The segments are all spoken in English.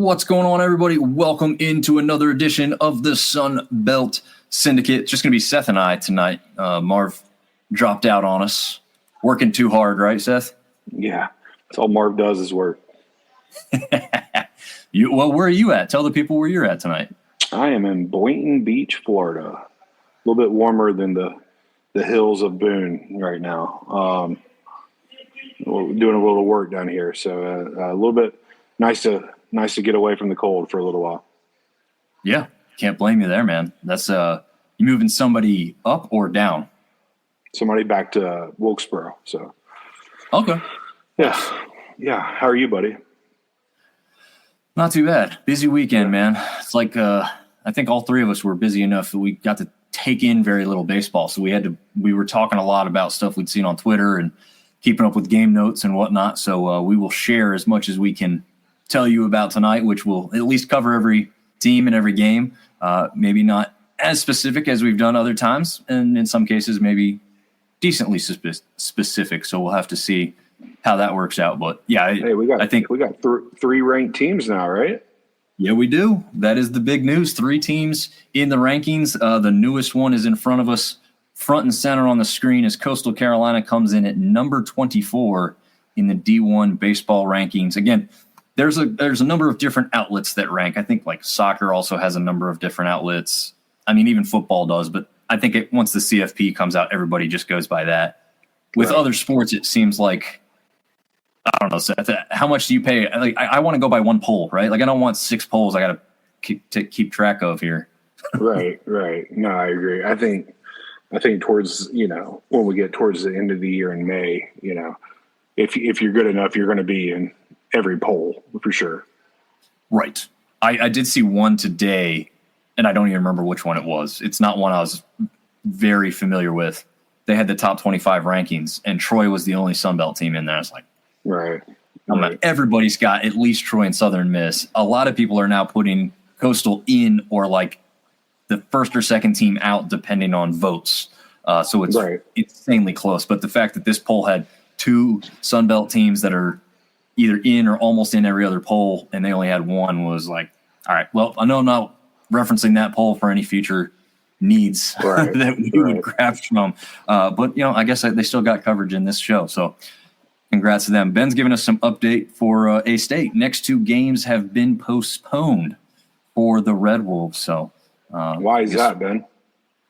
What's going on, everybody? Welcome into another edition of the Sunbelt Syndicate. It's just going to be Seth and I tonight. Marv dropped out on us. Working too hard, right, Seth? Yeah, that's all Marv does is work. Well, where are you at? Tell the people where you're at tonight. I am in Boynton Beach, Florida. A little bit warmer than the hills of Boone right now. We're doing a little work down here, so a little bit nice to get away from the cold for a little while. Yeah, can't blame you there, man. That's you moving somebody up or down? Somebody back to Wilkesboro. So okay. Yeah. How are you, buddy? Not too bad. Busy weekend, man. It's like I think all three of us were busy enough that we got to take in very little baseball. So we were talking a lot about stuff we'd seen on Twitter and keeping up with game notes and whatnot. So we will share as much as we can tell you about tonight, which will at least cover every team and every game. Maybe not as specific as we've done other times, and in some cases maybe decently specific. So we'll have to see how that works out. But yeah, I think we got three ranked teams now, right? Yeah, we do. That is the big news. 3 teams in the rankings. The newest one is in front of us, front and center on the screen, as Coastal Carolina comes in at number 24 in the D1 baseball rankings. Again, there's a number of different outlets that rank. I think like soccer also has a number of different outlets. I mean, even football does, but I think once the CFP comes out, everybody just goes by that. With other sports, it seems like, I don't know, Seth, how much do you pay? Like, I want to go by one poll, right? Like, I don't want 6 polls I got to keep track of here. Right. No, I agree. I think towards, when we get towards the end of the year in May, if you're good enough, you're going to be in every poll for sure. Right. I did see one today, and I don't even remember which one it was. It's not one I was very familiar with. They had the top 25 rankings, and Troy was the only Sunbelt team in there. I was like, right. Everybody's got at least Troy and Southern Miss. A lot of people are now putting Coastal in or like the first or second team out, depending on votes. So it's insanely close. But the fact that this poll had 2 Sunbelt teams that are either in or almost in every other poll, and they only had one, was like, all right, well, I know I'm not referencing that poll for any future needs that we would grab from. But, I guess they still got coverage in this show. So congrats to them. Ben's giving us some update for A-State. Next 2 games have been postponed for the Red Wolves. So why is that, Ben?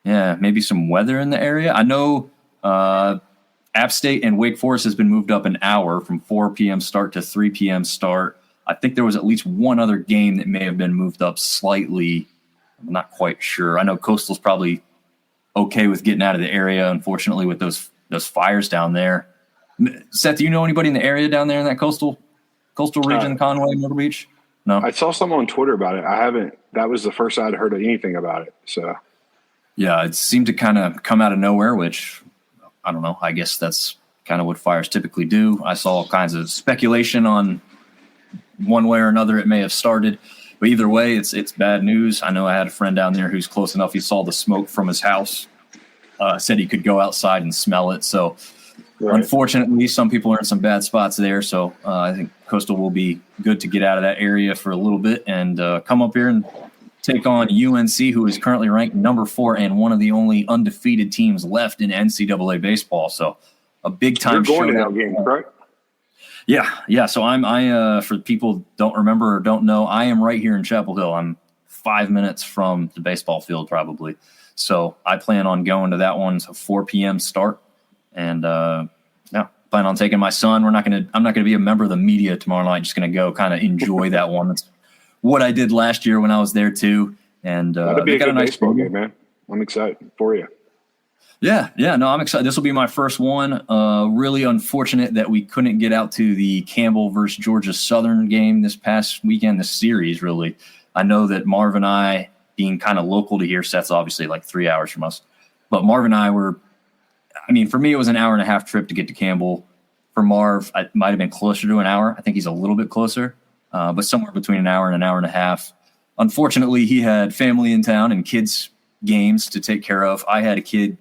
Yeah, maybe some weather in the area. I know App State and Wake Forest has been moved up an hour from 4 p.m. start to 3 p.m. start. I think there was at least one other game that may have been moved up slightly. I'm not quite sure. I know Coastal's probably okay with getting out of the area, unfortunately, with those fires down there. Seth, do you know anybody in the area down there in that coastal region, Conway, Myrtle Beach? No? I saw something on Twitter about it. I haven't. That was the first I'd heard of anything about it. So, yeah, it seemed to kind of come out of nowhere, which I don't know. I guess that's kind of what fires typically do. I saw all kinds of speculation on one way or another it may have started. But either way, it's bad news. I know I had a friend down there who's close enough. He saw the smoke from his house, said he could go outside and smell it. So, unfortunately, some people are in some bad spots there. So I think Coastal will be good to get out of that area for a little bit and come up here and take on UNC, who is currently ranked number 4 and one of the only undefeated teams left in NCAA baseball. So a big time showdown game, correct? Yeah. So I for people don't remember or don't know, I am right here in Chapel Hill. I'm 5 minutes from the baseball field probably. So I plan on going to that one. It's a 4 p.m. start, and plan on taking my son. I'm not gonna be a member of the media tomorrow night. Just gonna go kind of enjoy that one. That's what I did last year when I was there too. And that'd be a good baseball game, man. I'm excited for you. Yeah, no, I'm excited. This will be my first one. Really unfortunate that we couldn't get out to the Campbell versus Georgia Southern game this past weekend, the series, really. I know that Marv and I, being kind of local to here, Seth's obviously like 3 hours from us. But Marv and I were, for me, it was an hour and a half trip to get to Campbell. For Marv, it might have been closer to an hour. I think he's a little bit closer, but somewhere between an hour and a half. Unfortunately, he had family in town and kids' games to take care of. I had a kid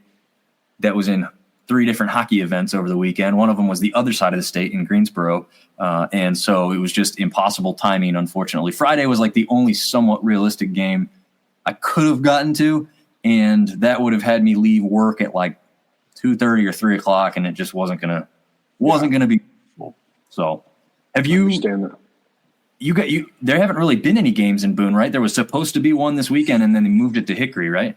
that was in 3 different hockey events over the weekend. One of them was the other side of the state in Greensboro. And so it was just impossible timing, unfortunately. Friday was like the only somewhat realistic game I could have gotten to, and that would have had me leave work at like 2:30 or 3 o'clock, and it just wasn't gonna be possible. So have you understand that? There haven't really been any games in Boone, right? There was supposed to be one this weekend, and then they moved it to Hickory, right?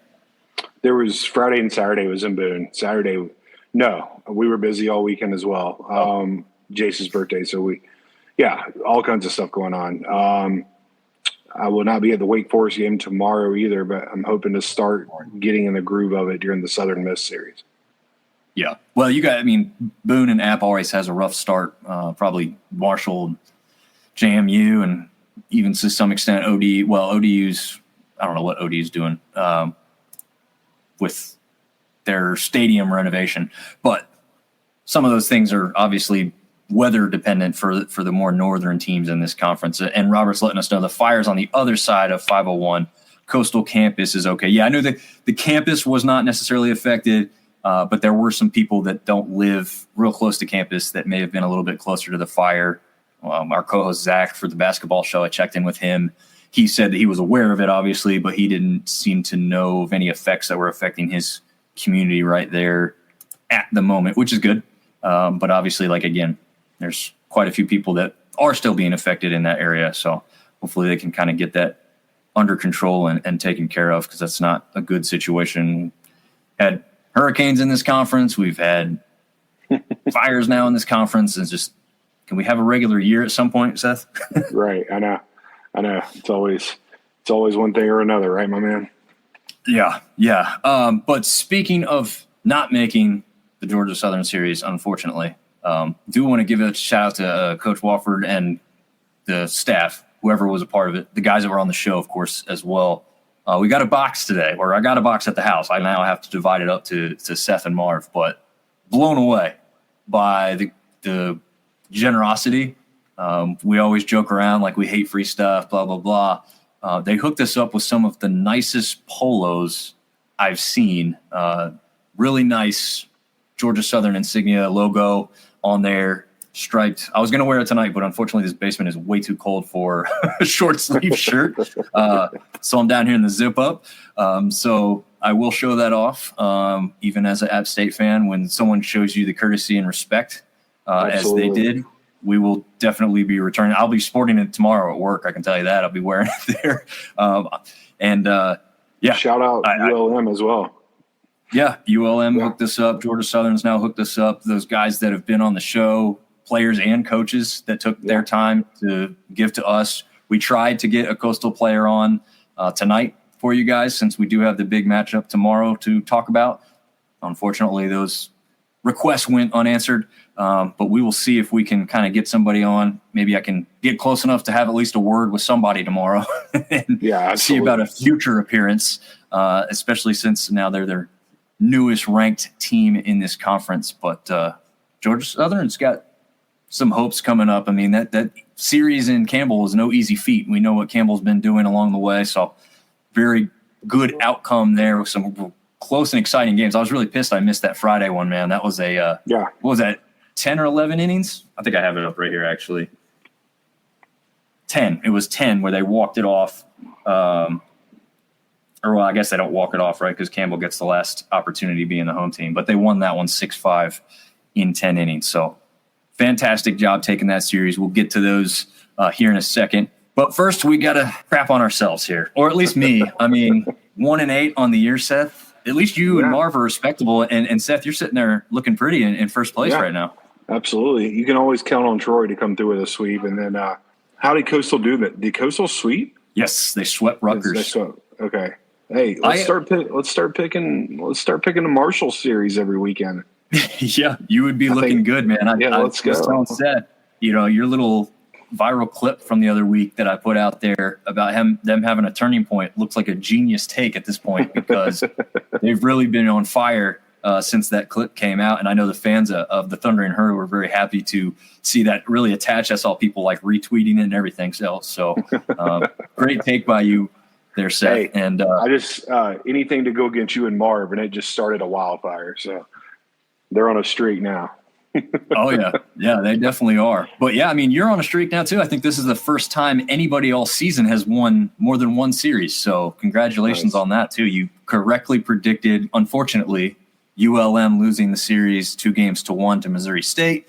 There was Friday and Saturday was in Boone. Saturday, no, we were busy all weekend as well. Jace's birthday. So all kinds of stuff going on. I will not be at the Wake Forest game tomorrow either, but I'm hoping to start getting in the groove of it during the Southern Miss series. Yeah. Well, Boone and App always has a rough start. Probably Marshall, JMU, and even to some extent OD. Well, ODU's, I don't know what ODU's doing with their stadium renovation, but some of those things are obviously weather dependent for the more northern teams in this conference. And Robert's letting us know the Fire's on the other side of 501. Coastal campus is okay. Yeah, I knew that the campus was not necessarily affected, but there were some people that don't live real close to campus that may have been a little bit closer to the Fire. Our co-host Zach for the basketball show, I checked in with him. He said that he was aware of it, obviously, but he didn't seem to know of any effects that were affecting his community right there at the moment, which is good. But obviously, again, there's quite a few people that are still being affected in that area. So hopefully they can kind of get that under control and taken care of, because that's not a good situation. Had hurricanes in this conference. We've had fires now in this conference. It's just, can we have a regular year at some point, Seth? Right. I know. It's always one thing or another, right, my man? Yeah. But speaking of not making the Georgia Southern Series, unfortunately, do want to give a shout out to Coach Wofford and the staff, whoever was a part of it, the guys that were on the show, of course, as well. We got a box today, or I got a box at the house. I now have to divide it up to Seth and Marv, but blown away by the generosity. We always joke around like we hate free stuff, blah, blah, blah. They hooked us up with some of the nicest polos I've seen. Really nice Georgia Southern insignia logo on there, striped. I was going to wear it tonight, but unfortunately this basement is way too cold for a short sleeve shirt. So I'm down here in the zip up. So I will show that off, even as an App State fan. When someone shows you the courtesy and respect as they did, we will definitely be returning. I'll be sporting it tomorrow at work. I can tell you that. I'll be wearing it there. Shout out ULM as well. Yeah, ULM hooked us up. Georgia Southern's now hooked us up. Those guys that have been on the show, players and coaches that took their time to give to us. We tried to get a Coastal player on tonight for you guys, since we do have the big matchup tomorrow to talk about. Unfortunately, those requests went unanswered, but we will see if we can kind of get somebody on. Maybe I can get close enough to have at least a word with somebody tomorrow and see about a future appearance, especially since now they're their newest ranked team in this conference. But Georgia Southern's got some hopes coming up. I mean, that series in Campbell is no easy feat. We know what Campbell's been doing along the way, so very good outcome there with some close and exciting games. I was really pissed I missed that Friday one, man. That was what was that, 10 or 11 innings? I think I have it up right here, actually. 10. It was 10 where they walked it off. I guess they don't walk it off, right, because Campbell gets the last opportunity being the home team. But they won that one 6-5 in 10 innings. So fantastic job taking that series. We'll get to those here in a second. But first, we got to crap on ourselves here, or at least me. I mean, 1-8 on the year, Seth. At least you and Marv are respectable. And Seth, you're sitting there looking pretty in first place right now. Absolutely. You can always count on Troy to come through with a sweep. And then how did Coastal do that? Did Coastal sweep? Yes, they swept Rutgers. Okay. Hey, let's start picking the Marshall series every weekend. Yeah, you would be looking good, man. Let's go. I was telling Seth, your little viral clip from the other week that I put out there about them having a turning point looks like a genius take at this point, because they've really been on fire since that clip came out. And I know the fans of the Thundering Herd were very happy to see that really attach. I saw people retweeting it and everything else. So great take by you there, Seth. Hey, and I just anything to go against you and Marv, and it just started a wildfire. So They're on a streak now. Oh, yeah. Yeah, they definitely are. But, yeah, I mean, you're on a streak now, too. I think this is the first time anybody all season has won more than one series. So congratulations on that, too. You correctly predicted, unfortunately, ULM losing the series 2-1 to Missouri State.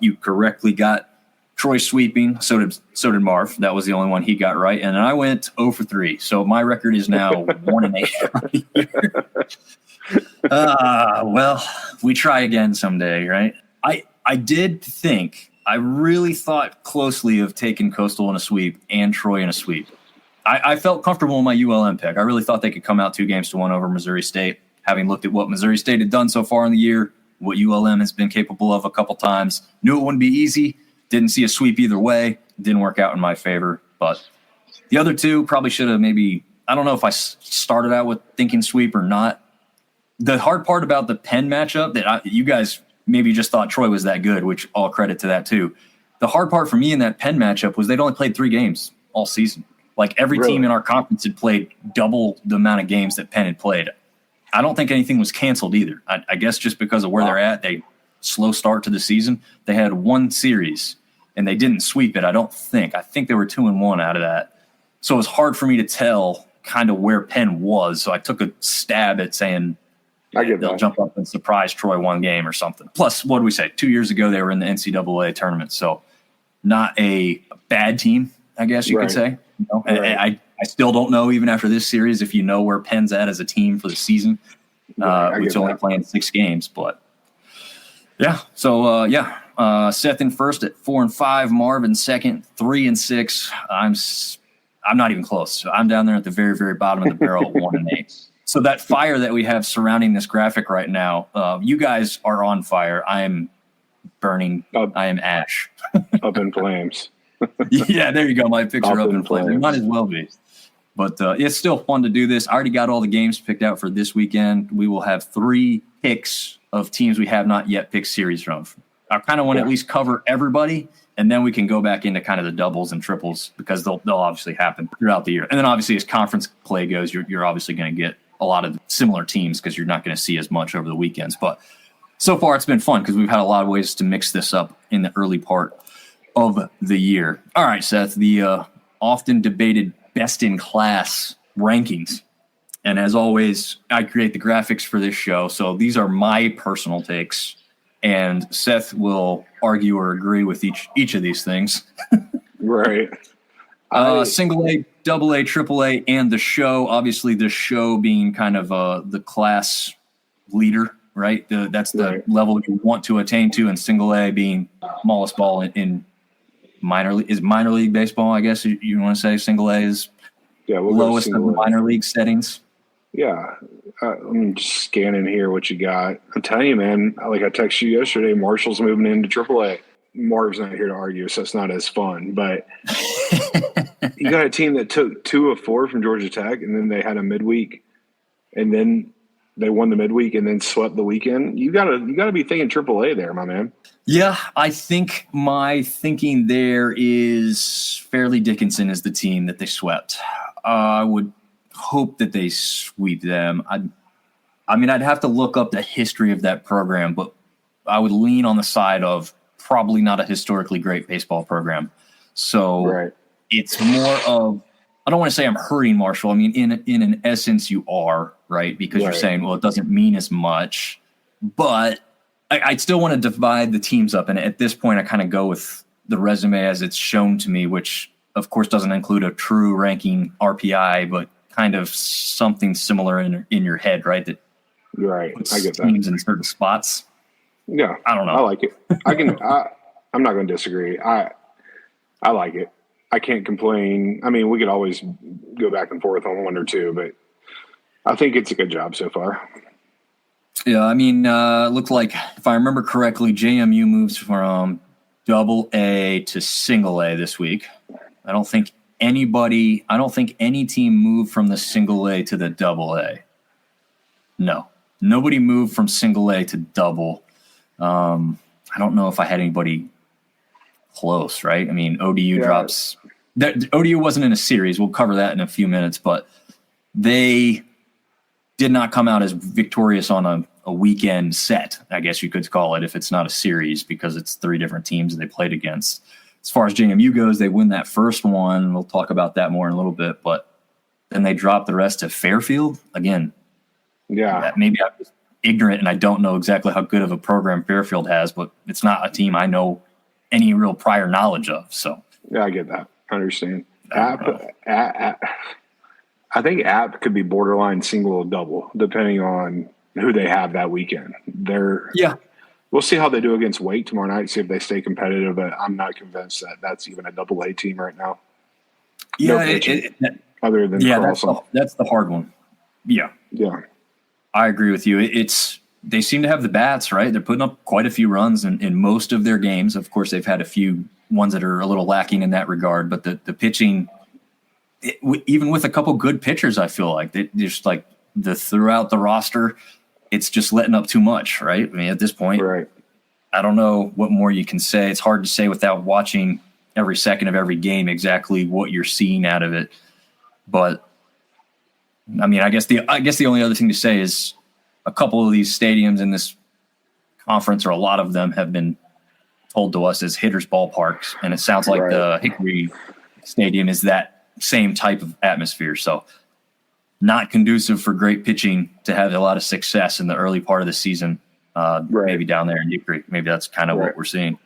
You correctly got Troy sweeping. So did Marv. That was the only one he got right. And I went 0 for 3. So my record is now 1-8. Well, we try again someday, right? I did think, I really thought closely of taking Coastal in a sweep and Troy in a sweep. I felt comfortable in my ULM pick. I really thought they could come out 2-1 over Missouri State, having looked at what Missouri State had done so far in the year, what ULM has been capable of a couple times. Knew it wouldn't be easy. Didn't see a sweep either way. Didn't work out in my favor. But the other two probably should have maybe, I don't know if I started out with thinking sweep or not. The hard part about the Penn matchup that you guys maybe just thought Troy was that good, which all credit to that too. The hard part for me in that Penn matchup was they'd only played 3 games all season. Like every team in our conference had played double the amount of games that Penn had played. I don't think anything was canceled either. I guess just because of where they're at, they slow start to the season. They had one series and they didn't sweep it. I don't think. I think they were 2-1 out of that. So it was hard for me to tell kind of where Penn was. So I took a stab at saying, they'll jump up and surprise Troy one game or something. Plus, what did we say? 2 years ago, they were in the NCAA tournament. So not a bad team, I guess you could say. You know? Right. I still don't know, even after this series, if you know where Penn's at as a team for the season. It's only playing 6 games. But, yeah. So, Seth in first at 4-5. Marv in second, 3-6. I'm not even close. I'm down there at the very, very bottom of the barrel at 1-8. So that fire that we have surrounding this graphic right now, you guys are on fire. I am burning. I am ash. Up in flames. Yeah, there you go. My picks are up in flames. It might as well be. But it's still fun to do this. I already got all the games picked out for this weekend. We will have 3 picks of teams we have not yet picked series from. I kind of want to at least cover everybody, and then we can go back into kind of the doubles and triples because they'll obviously happen throughout the year. And then obviously as conference play goes, you're obviously going to get a lot of similar teams because you're not going to see as much over the weekends. But so far it's been fun because we've had a lot of ways to mix this up in the early part of the year. All right, Seth, the often debated best in class rankings. And as always, I create the graphics for this show. So these are my personal takes. And Seth will argue or agree with each of these things. Right. Single A, double A, triple A, and the show. Obviously, the show being kind of the class leader, right? That's the level you want to attain to, and single A being smallest ball in minor league baseball. I guess you want to say single A is lowest of the minor league settings. Yeah, I'm just scanning here what you got. I'm telling you, man. Like I texted you yesterday, Marshall's moving into triple A. Marv's not here to argue, so it's not as fun. But you got a team that took 2 of 4 from Georgia Tech, and then they had a midweek, and then they won the midweek, and then swept the weekend. You gotta be thinking AAA there, my man. Yeah, I think my thinking there is Fairleigh Dickinson is the team that they swept. I would hope that they sweep them. I mean, I'd have to look up the history of that program, but I would lean on the side of probably not a historically great baseball program. So it's more of, I don't want to say I'm hurting Marshall. I mean, in an essence, you are, right? Because you're saying, well, it doesn't mean as much. But I still want to divide the teams up. And at this point, I kind of go with the resume as it's shown to me, which, of course, doesn't include a true ranking RPI, but kind of something similar in your head, right? That I get that. Teams in certain spots. Yeah, I don't know. I like it. I'm not going to disagree. I like it. I can't complain. I mean, we could always go back and forth on one or two, but I think it's a good job so far. Yeah, I mean, looked like, if I remember correctly, JMU moves from double A to single A this week. I don't think any team moved from the single A to the double A. No, nobody moved from single A to double. I don't know if I had anybody close, right? I mean, ODU drops. ODU wasn't in a series. We'll cover that in a few minutes, but they did not come out as victorious on a weekend set, I guess you could call it, if it's not a series, because it's 3 different teams that they played against. As far as JMU goes, they win that first one. We'll talk about that more in a little bit, but then they drop the rest to Fairfield again. Yeah. Maybe I'm just ignorant and I don't know exactly how good of a program Fairfield has, but it's not a team I know any real prior knowledge of. So yeah, I get that. I understand. I think App could be borderline single or double, depending on who they have that weekend. We'll see how they do against Wake tomorrow night, see if they stay competitive, but I'm not convinced that that's even a double-A team right now. Yeah, other than that's the hard one. Yeah. I agree with you. They seem to have the bats, right? They're putting up quite a few runs in most of their games. Of course, they've had a few ones that are a little lacking in that regard, but the pitching, even with a couple good pitchers, I feel like they just like throughout the roster, it's just letting up too much, right? I mean, at this point, right. I don't know what more you can say. It's hard to say without watching every second of every game exactly what you're seeing out of it. But I mean, I guess the only other thing to say is a couple of these stadiums in this conference, or a lot of them, have been told to us as hitters' ballparks, and it sounds like the Hickory Stadium is that same type of atmosphere. So not conducive for great pitching to have a lot of success in the early part of the season, maybe down there in Hickory. Maybe that's kind of what we're seeing.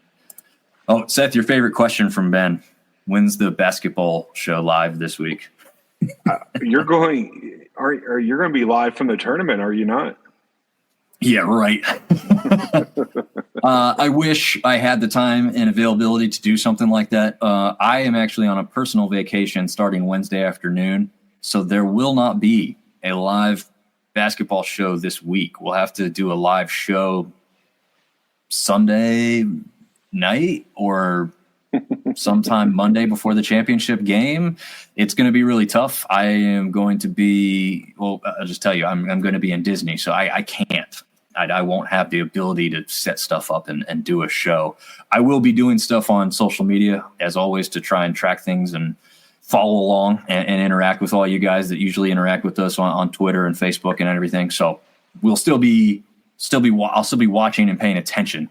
Oh, Seth, your favorite question from Ben. When's the basketball show live this week? You're going to be live from the tournament, are you not? Yeah, right. I wish I had the time and availability to do something like that. I am actually on a personal vacation starting Wednesday afternoon, so there will not be a live basketball show this week. We'll have to do a live show Sunday night or sometime Monday before the championship game. It's going to be really tough. I am going to be, I'll just tell you, I'm going to be in Disney, so I can't. I won't have the ability to set stuff up and do a show. I will be doing stuff on social media, as always, to try and track things and follow along and interact with all you guys that usually interact with us on Twitter and Facebook and everything. So we'll I'll still be watching and paying attention,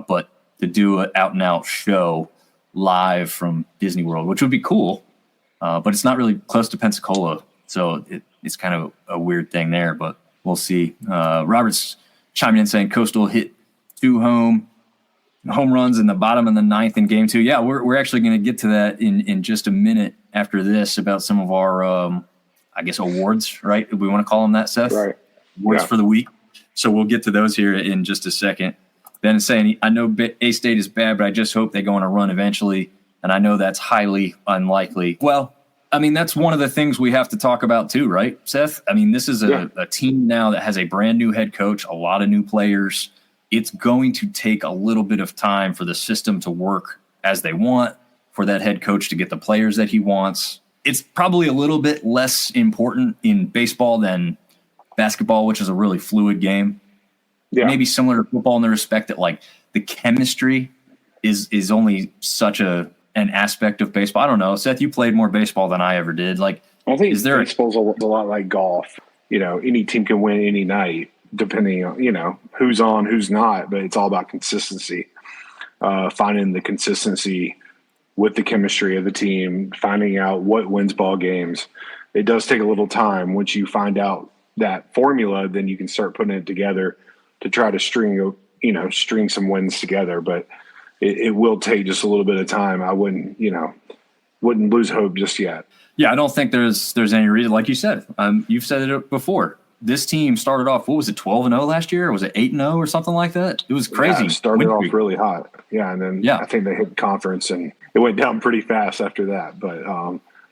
but to do an out and out show live from Disney World, which would be cool, but it's not really close to Pensacola, so it's kind of a weird thing there, but we'll see. Robert's chiming in saying Coastal hit 2 home runs in the bottom of the 9th in game 2. Yeah, we're actually going to get to that in just a minute after this, about some of our I guess awards, right? We want to call them that, Seth? Right. Awards for the week. So we'll get to those here in just a second. Ben is saying, I know A-State is bad, but I just hope they go on a run eventually, and I know that's highly unlikely. Well, I mean, that's one of the things we have to talk about too, right, Seth? I mean, this is a team now that has a brand new head coach, a lot of new players. It's going to take a little bit of time for the system to work as they want, for that head coach to get the players that he wants. It's probably a little bit less important in baseball than basketball, which is a really fluid game. Yeah. Maybe similar to football in the respect that, like, the chemistry is only such an aspect of baseball. I don't know. Seth, you played more baseball than I ever did. Like, I think baseball's a lot like golf. You know, any team can win any night, depending on, you know, who's on, who's not, but it's all about consistency. Finding the consistency with the chemistry of the team, finding out what wins ball games. It does take a little time. Once you find out that formula, then you can start putting it together to try to string some wins together. But it will take just a little bit of time. I wouldn't lose hope just yet. Yeah, I don't think there's any reason. Like you said, you've said it before. This team started off, what was it, 12-0 last year? Or was it 8-0 or something like that? It was crazy. Yeah, it started off really hot. Yeah, and then I think they hit conference, and it went down pretty fast after that. But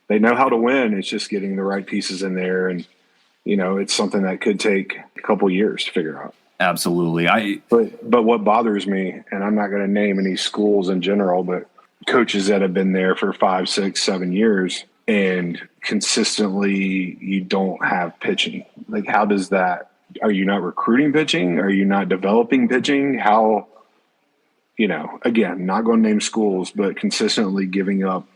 they know how to win. It's just getting the right pieces in there, and it's something that could take a couple years to figure out. Absolutely. But what bothers me, and I'm not going to name any schools in general, but coaches that have been there for 5, 6, 7 years and consistently you don't have pitching. Like, how does that – are you not recruiting pitching? Are you not developing pitching? How – again, not going to name schools, but consistently giving up,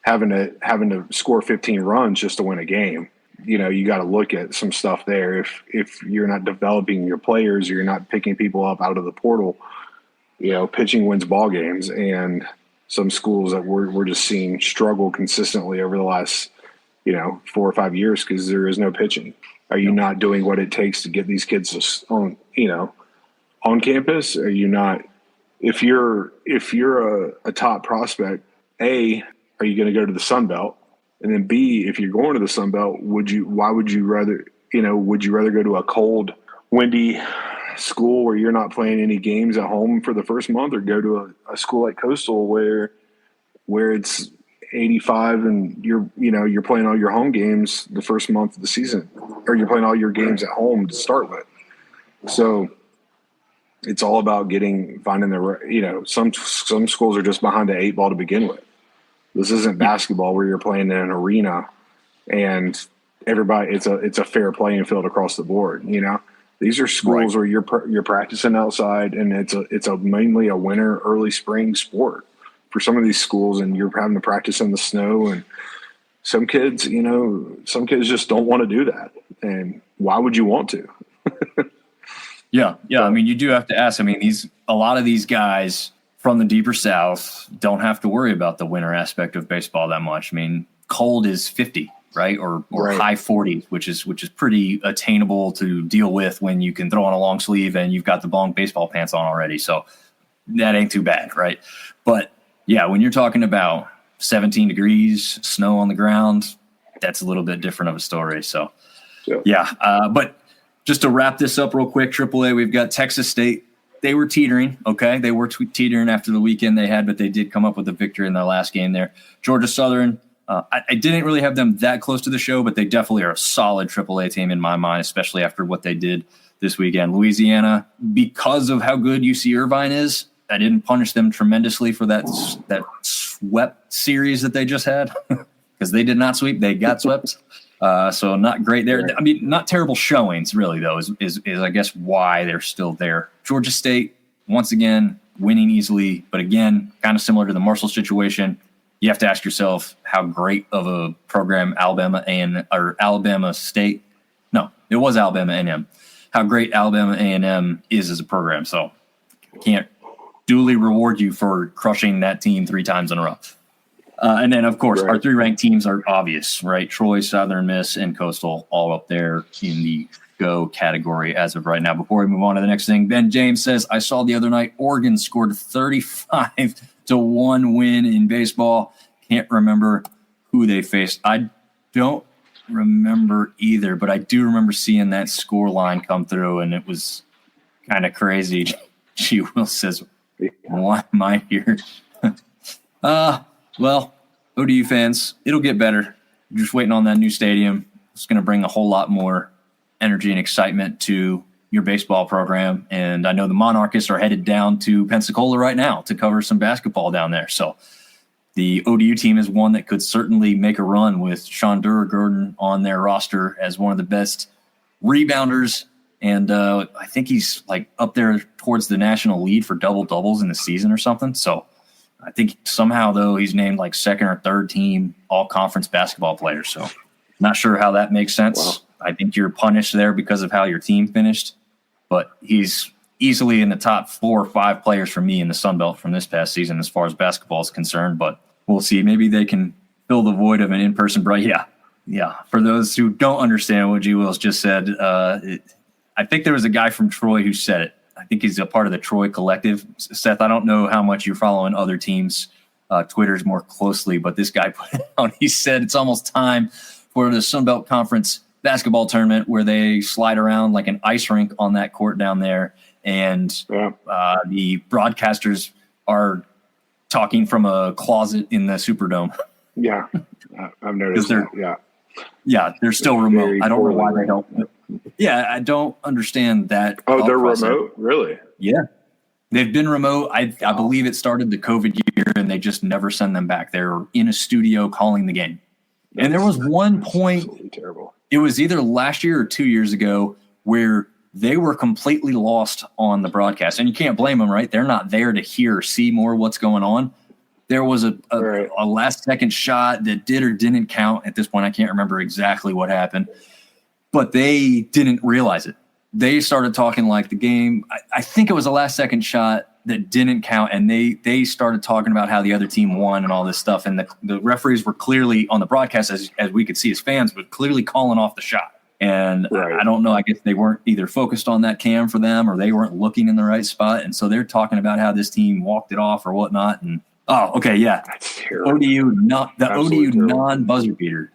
having to score 15 runs just to win a game. you got to look at some stuff there. If you're not developing your players, or you're not picking people up out of the portal, pitching wins ball games. And some schools that we're just seeing struggle consistently over the last 4 or 5 years because there is no pitching. Are you not doing what it takes to get these kids on campus? Are you not? If you're a top prospect, A, are you going to go to the sunbelt? And then B, if you're going to the sunbelt, would you rather go to a cold, windy school where you're not playing any games at home for the first month, or go to a school like Coastal where it's 85 and you're playing all your home games the first month of the season, or you're playing all your games at home to start with? So it's all about finding the some schools are just behind the 8 ball to begin with. This isn't basketball where you're playing in an arena and everybody, it's a fair playing field across the board. These are schools where you're practicing outside, and it's mainly a winter, early spring sport for some of these schools, and you're having to practice in the snow. And some kids just don't want to do that. And why would you want to? Yeah. I mean, you do have to ask. I mean, a lot of these guys from the deeper South don't have to worry about the winter aspect of baseball that much. I mean, cold is 50, right? Or high 40s, which is pretty attainable to deal with when you can throw on a long sleeve and you've got the long baseball pants on already. So that ain't too bad, right? But yeah, when you're talking about 17 degrees, snow on the ground, that's a little bit different of a story. So but just to wrap this up real quick, AAA, we've got Texas State. They were teetering, okay? They were teetering after the weekend they had, but they did come up with a victory in their last game there. Georgia Southern, I didn't really have them that close to the show, but they definitely are a solid AAA team in my mind, especially after what they did this weekend. Louisiana, because of how good UC Irvine is, I didn't punish them tremendously for that swept series that they just had because they did not sweep. They got swept. So not great there. I mean, not terrible showings, really, though, is I guess why they're still there. Georgia State, once again, winning easily. But again, kind of similar to the Marshall situation, you have to ask yourself how great of a program Alabama State. No, it was Alabama A&M. How great Alabama A&M is as a program. So I can't duly reward you for crushing that team 3 times in a row. And then, of course, our 3 ranked teams are obvious, right? Troy, Southern Miss, and Coastal all up there in the go category as of right now. Before we move on to the next thing, Ben James says, I saw the other night Oregon scored 35-1 win in baseball. Can't remember who they faced. I don't remember either, but I do remember seeing that score line come through, and it was kind of crazy. G. Will says, why am I here? Well, ODU fans, it'll get better. You're just waiting on that new stadium. It's going to bring a whole lot more energy and excitement to your baseball program. And I know the Monarchists are headed down to Pensacola right now to cover some basketball down there. So the ODU team is one that could certainly make a run with Sean Duragordon on their roster as one of the best rebounders. And I think he's like up there towards the national lead for double-doubles in the season or something. So I think somehow, though, he's named like 2nd or 3rd team all-conference basketball player. So not sure how that makes sense. Wow. I think you're punished there because of how your team finished. But he's easily in the top 4 or 5 players for me in the Sunbelt from this past season as far as basketball is concerned. But we'll see. Maybe they can fill the void of an in-person break. Yeah. For those who don't understand what G. Wills just said, I think there was a guy from Troy who said it. I think he's a part of the Troy collective. Seth, I don't know how much you're following other teams' Twitters more closely, but this guy put it on. He said it's almost time for the Sunbelt Conference basketball tournament where they slide around like an ice rink on that court down there. And the broadcasters are talking from a closet in the Superdome. Yeah, I've noticed that. Yeah, they're still remote. I don't know why they don't. Yeah, I don't understand that. Oh, they're remote? Really? Yeah. They've been remote. I believe it started the COVID year, and they just never send them back. They're in a studio calling the game. And there was one point, terrible. It was either last year or 2 years ago, where they were completely lost on the broadcast. And you can't blame them, right? They're not there to hear or see more what's going on. There was a Right. last-second shot that did or didn't count. At this point, I can't remember exactly what happened, but they didn't realize it. They started talking like the game. I think it was a last-second shot that didn't count, and they started talking about how the other team won and all this stuff. And the referees were clearly on the broadcast, as we could see as fans, but clearly calling off the shot. And I don't know, I guess they weren't either focused on that cam for them or they weren't looking in the right spot. And so they're talking about how this team walked it off or whatnot. And okay, yeah. That's terrible. ODU, Absolutely ODU terrible. non-buzzer beater.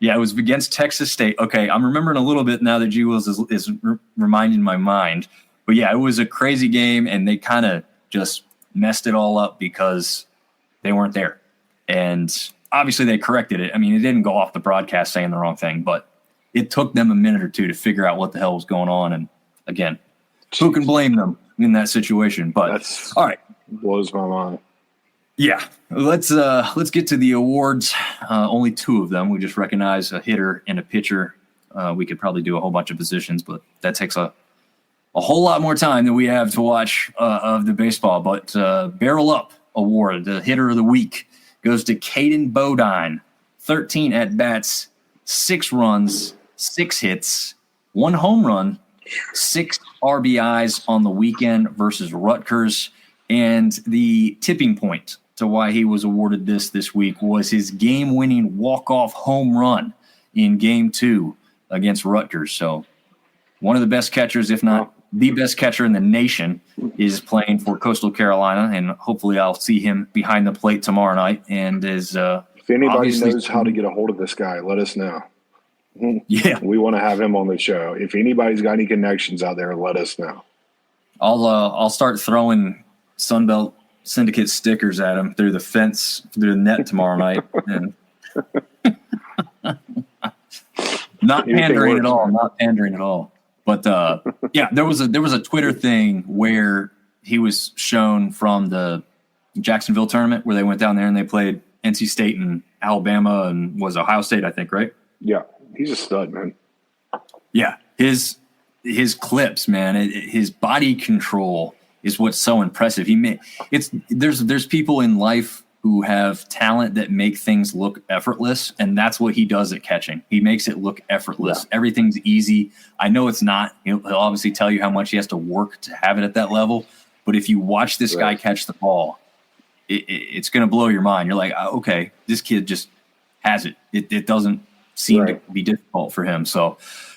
Yeah, it was against Texas State. Okay, I'm remembering a little bit now that G. Wills is reminding my mind. But yeah, it was a crazy game, and they kind of just messed it all up because they weren't there. And obviously they corrected it. I mean, it didn't go off the broadcast saying the wrong thing, but it took them a minute or two to figure out what the hell was going on. And again, who can blame them in that situation? But all right. Blows my mind. Yeah, let's get to the awards. Only two of them. We just recognize a hitter and a pitcher. We could probably do a whole bunch of positions, but that takes a whole lot more time than we have to watch of the baseball. But Barrel Up Award, the hitter of the week, goes to Caden Bodine. 13 at-bats, 6 runs, 6 hits, 1 home run, 6 RBIs on the weekend versus Rutgers. And the tipping point to why he was awarded this week was his game-winning walk-off home run in Game 2 against Rutgers. So one of the best catchers, if not the best catcher in the nation, is playing for Coastal Carolina, and hopefully I'll see him behind the plate tomorrow night. And is if anybody knows how to get a hold of this guy, let us know. Yeah, we want to have him on the show. If anybody's got any connections out there, let us know. I'll start throwing Sunbelt Syndicate stickers at him through the fence, through the net tomorrow night. And not pandering at all. Not pandering at all. But yeah, there was a Twitter thing where he was shown from the Jacksonville tournament where they went down there and they played NC State and Alabama and was Ohio State, I think, right? Yeah, he's a stud, man. Yeah, his clips, man, his body control is what's so impressive. There's people in life who have talent that make things look effortless, and that's what he does at catching. He makes it look effortless. Yeah. Everything's easy. I know it's not. He'll obviously tell you how much he has to work to have it at that level, but if you watch this guy catch the ball, it's going to blow your mind. You're like, okay, this kid just has it. It doesn't seem to be difficult for him. So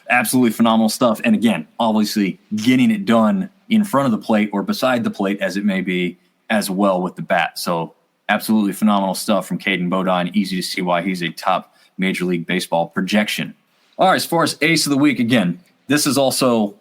absolutely phenomenal stuff. And again, obviously getting it done in front of the plate or beside the plate, as it may be, as well with the bat. So absolutely phenomenal stuff from Caden Bodine. Easy to see why he's a top Major League Baseball projection. All right, as far as Ace of the Week, again, this is also,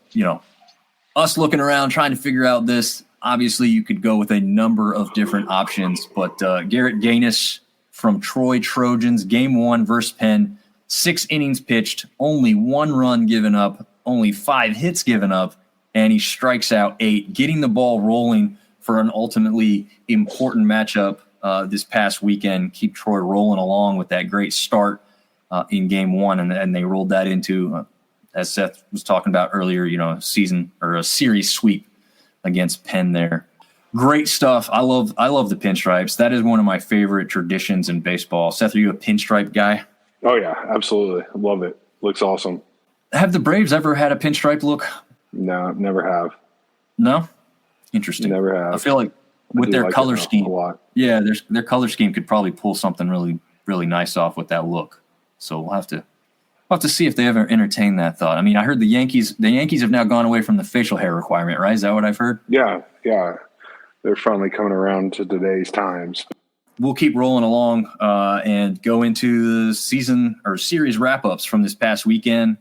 us looking around trying to figure out this. Obviously, you could go with a number of different options, but Garrett Gaines from Troy Trojans, Game 1 versus Penn, 6 innings pitched, only 1 run given up, only 5 hits given up, and he strikes out 8, getting the ball rolling for an ultimately important matchup this past weekend. Keep Troy rolling along with that great start in Game 1, and they rolled that into, as Seth was talking about earlier, a season or a series sweep against Penn there. Great stuff. I love the pinstripes. That is one of my favorite traditions in baseball. Seth, are you a pinstripe guy? Oh, yeah, absolutely. Love it. Looks awesome. Have the Braves ever had a pinstripe look? No, never have. No? Interesting. Never have. I feel like with their color scheme, their color scheme could probably pull something really, really nice off with that look. So we'll have to see if they ever entertain that thought. I mean, I heard the Yankees have now gone away from the facial hair requirement, right? Is that what I've heard? Yeah. They're finally coming around to today's times. We'll keep rolling along and go into the season or series wrap-ups from this past weekend.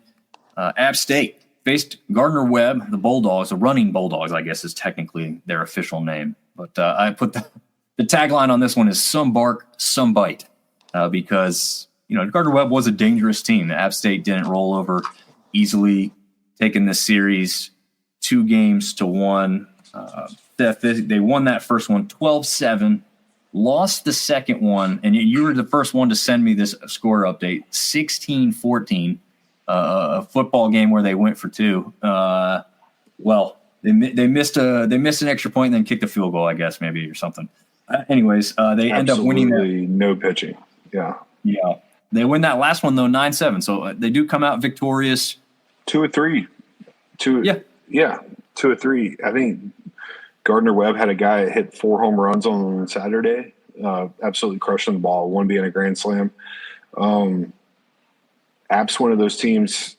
App State faced Gardner-Webb, the Bulldogs, the running Bulldogs, I guess is technically their official name. But I put the tagline on this one is some bark, some bite, because Gardner-Webb was a dangerous team. App State didn't roll over easily, taking this series 2-1. They won that first one 12-7, lost the second one, and you were the first one to send me this score update, 16-14, a football game where they went for 2. They missed an extra point and then kicked a field goal, I guess, maybe, or something. Anyways, they end up winning that. No pitching. Yeah. Yeah. They win that last one, though, 9-7. So they do come out victorious. 2 or 3. Yeah. 2 or 3. I think Gardner Webb had a guy that hit 4 home runs on Saturday. Absolutely crushing the ball, one being a grand slam. App's one of those teams,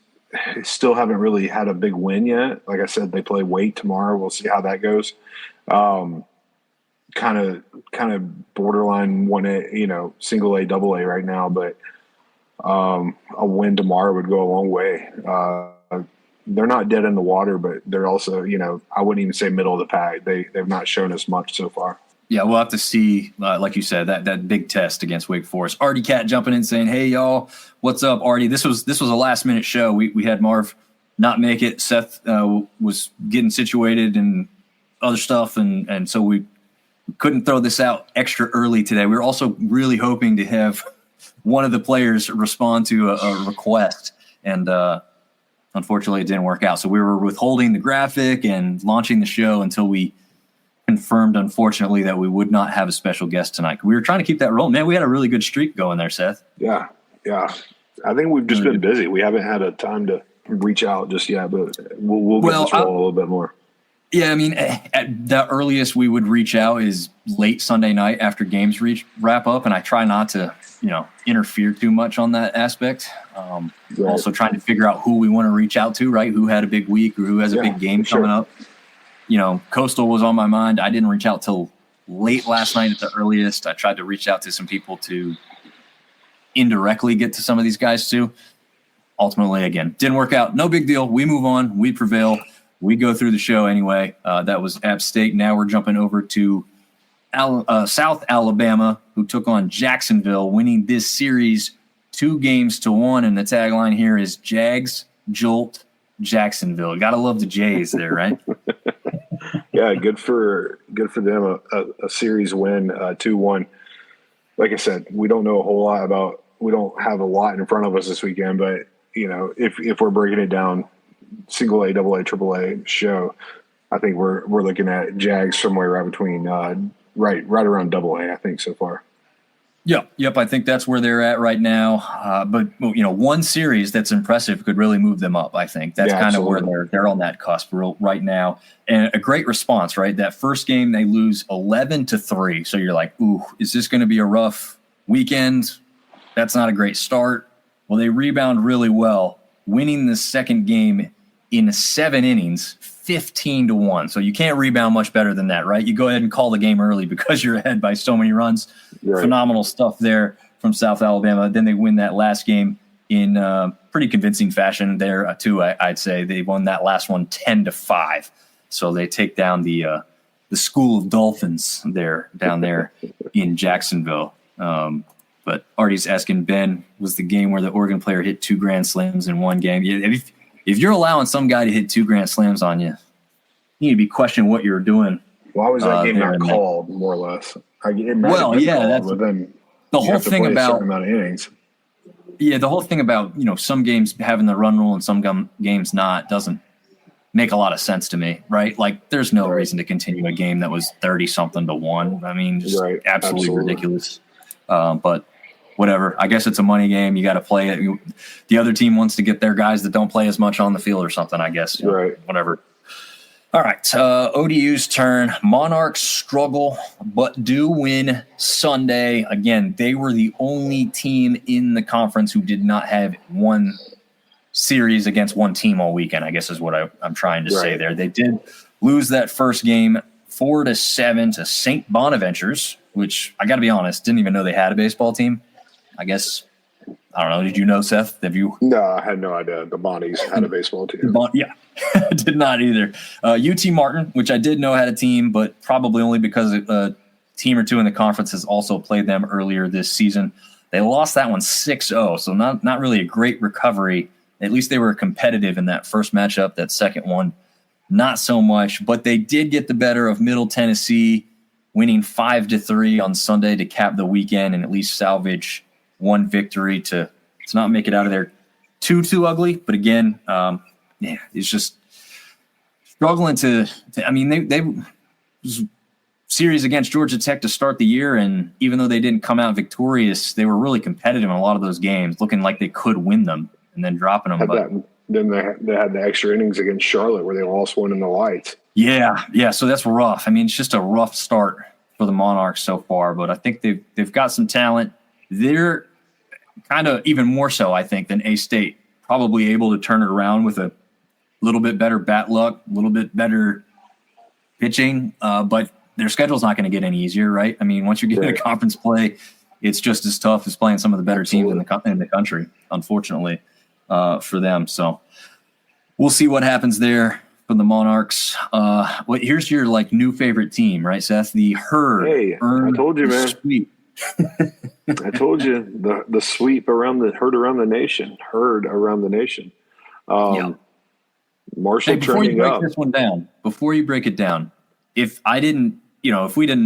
still haven't really had a big win yet. Like I said, they play Wake tomorrow. We'll see how that goes. Kind of borderline 1A, single A, double A right now, but a win tomorrow would go a long way. They're not dead in the water, but they're also, I wouldn't even say middle of the pack. They've not shown us much so far. Yeah, we'll have to see, like you said, that big test against Wake Forest. Artie Cat jumping in saying, "Hey y'all, what's up, Artie?" This was a last minute show. We had Marv not make it. Seth was getting situated and other stuff, and so we couldn't throw this out extra early today. We were also really hoping to have one of the players respond to a request, and unfortunately it didn't work out. So we were withholding the graphic and launching the show until we confirmed, unfortunately, that we would not have a special guest tonight. We were trying to keep that rolling. Man, we had a really good streak going there, Seth. Yeah. I think we've just been busy. We haven't had a time to reach out just yet, but we'll get this roll a little bit more. Yeah, I mean, at the earliest we would reach out is late Sunday night after games wrap up, and I try not to, interfere too much on that aspect. Right. Also trying to figure out who we want to reach out to, right? Who had a big week or who has a big game coming up. Coastal was on my mind. I didn't reach out till late last night at the earliest. I tried to reach out to some people to indirectly get to some of these guys too. Ultimately, again, didn't work out. No big deal. We move on. We prevail. We go through the show anyway. That was App State. Now we're jumping over to South Alabama, who took on Jacksonville, winning this series 2-1. And the tagline here is Jags Jolt Jacksonville. Got to love the Jays there, right? Yeah, good for them. A series win, 2-1. Like I said, we don't know a whole lot about. We don't have a lot in front of us this weekend, but if we're breaking it down, single A, double A, triple A show, I think we're looking at Jags somewhere right between right around double A. I think so far. Yep. I think that's where they're at right now. But one series that's impressive could really move them up. I think that's kind of where they're on that cusp right now. And a great response, right? That first game they lose 11-3. So you're like, ooh, is this going to be a rough weekend? That's not a great start. Well, they rebound really well, winning the second game in 7 innings, 15-1. So you can't rebound much better than that, right? You go ahead and call the game early because you're ahead by so many runs. Right. Phenomenal stuff there from South Alabama. Then they win that last game in pretty convincing fashion there too. I'd say they won that last one 10-5. So they take down the School of Dolphins down there in Jacksonville. But Artie's asking Ben, was the game where the Oregon player hit 2 grand slams in one game? If you're allowing some guy to hit 2 grand slams on you, you need to be questioning what you're doing. Why was that game not called, more or less? That's the whole thing about amount of innings. Yeah, the whole thing about some games having the run rule and some games not doesn't make a lot of sense to me, right? Like, there's no reason to continue a game that was 30-something-1. I mean, just absolutely ridiculous. But whatever. I guess it's a money game. You got to play it. The other team wants to get their guys that don't play as much on the field or something, I guess. Whatever. All right. ODU's turn. Monarchs struggle, but do win Sunday. Again, they were the only team in the conference who did not have one series against one team all weekend, I guess is what I'm trying to say there. They did lose that first game 4-7 to St. Bonaventures, which I got to be honest, didn't even know they had a baseball team. I guess, I don't know. Did you know, Seth? Have you? No, I had no idea. The Bonnies had a baseball team. Yeah, did not either. UT Martin, which I did know had a team, but probably only because a team or two in the conference has also played them earlier this season. They lost that one 6-0, so not really a great recovery. At least they were competitive in that first matchup. That second one, not so much. But they did get the better of Middle Tennessee, winning 5-3 on Sunday to cap the weekend and at least salvage one victory to not make it out of there too ugly. But again, it's just struggling to I mean, they series against Georgia Tech to start the year, and even though they didn't come out victorious, they were really competitive in a lot of those games, looking like they could win them and then dropping them. Then they had the extra innings against Charlotte where they lost one in the lights. Yeah. So that's rough. I mean, it's just a rough start for the Monarchs so far, but I think they've got some talent. They're kind of even more so, I think, than A-State, probably able to turn it around with a little bit better bat luck, a little bit better pitching, but their schedule's not going to get any easier, right? I mean, once you get into conference play, it's just as tough as playing some of the better teams in the country, unfortunately, for them. So we'll see what happens there for the Monarchs. Here's your new favorite team, right, Seth? The Herd. Hey, I told you, man. Sweep. I told you the sweep around the Herd around the nation. Herd around the nation. Marshall trending up. Before you break it down, if we didn't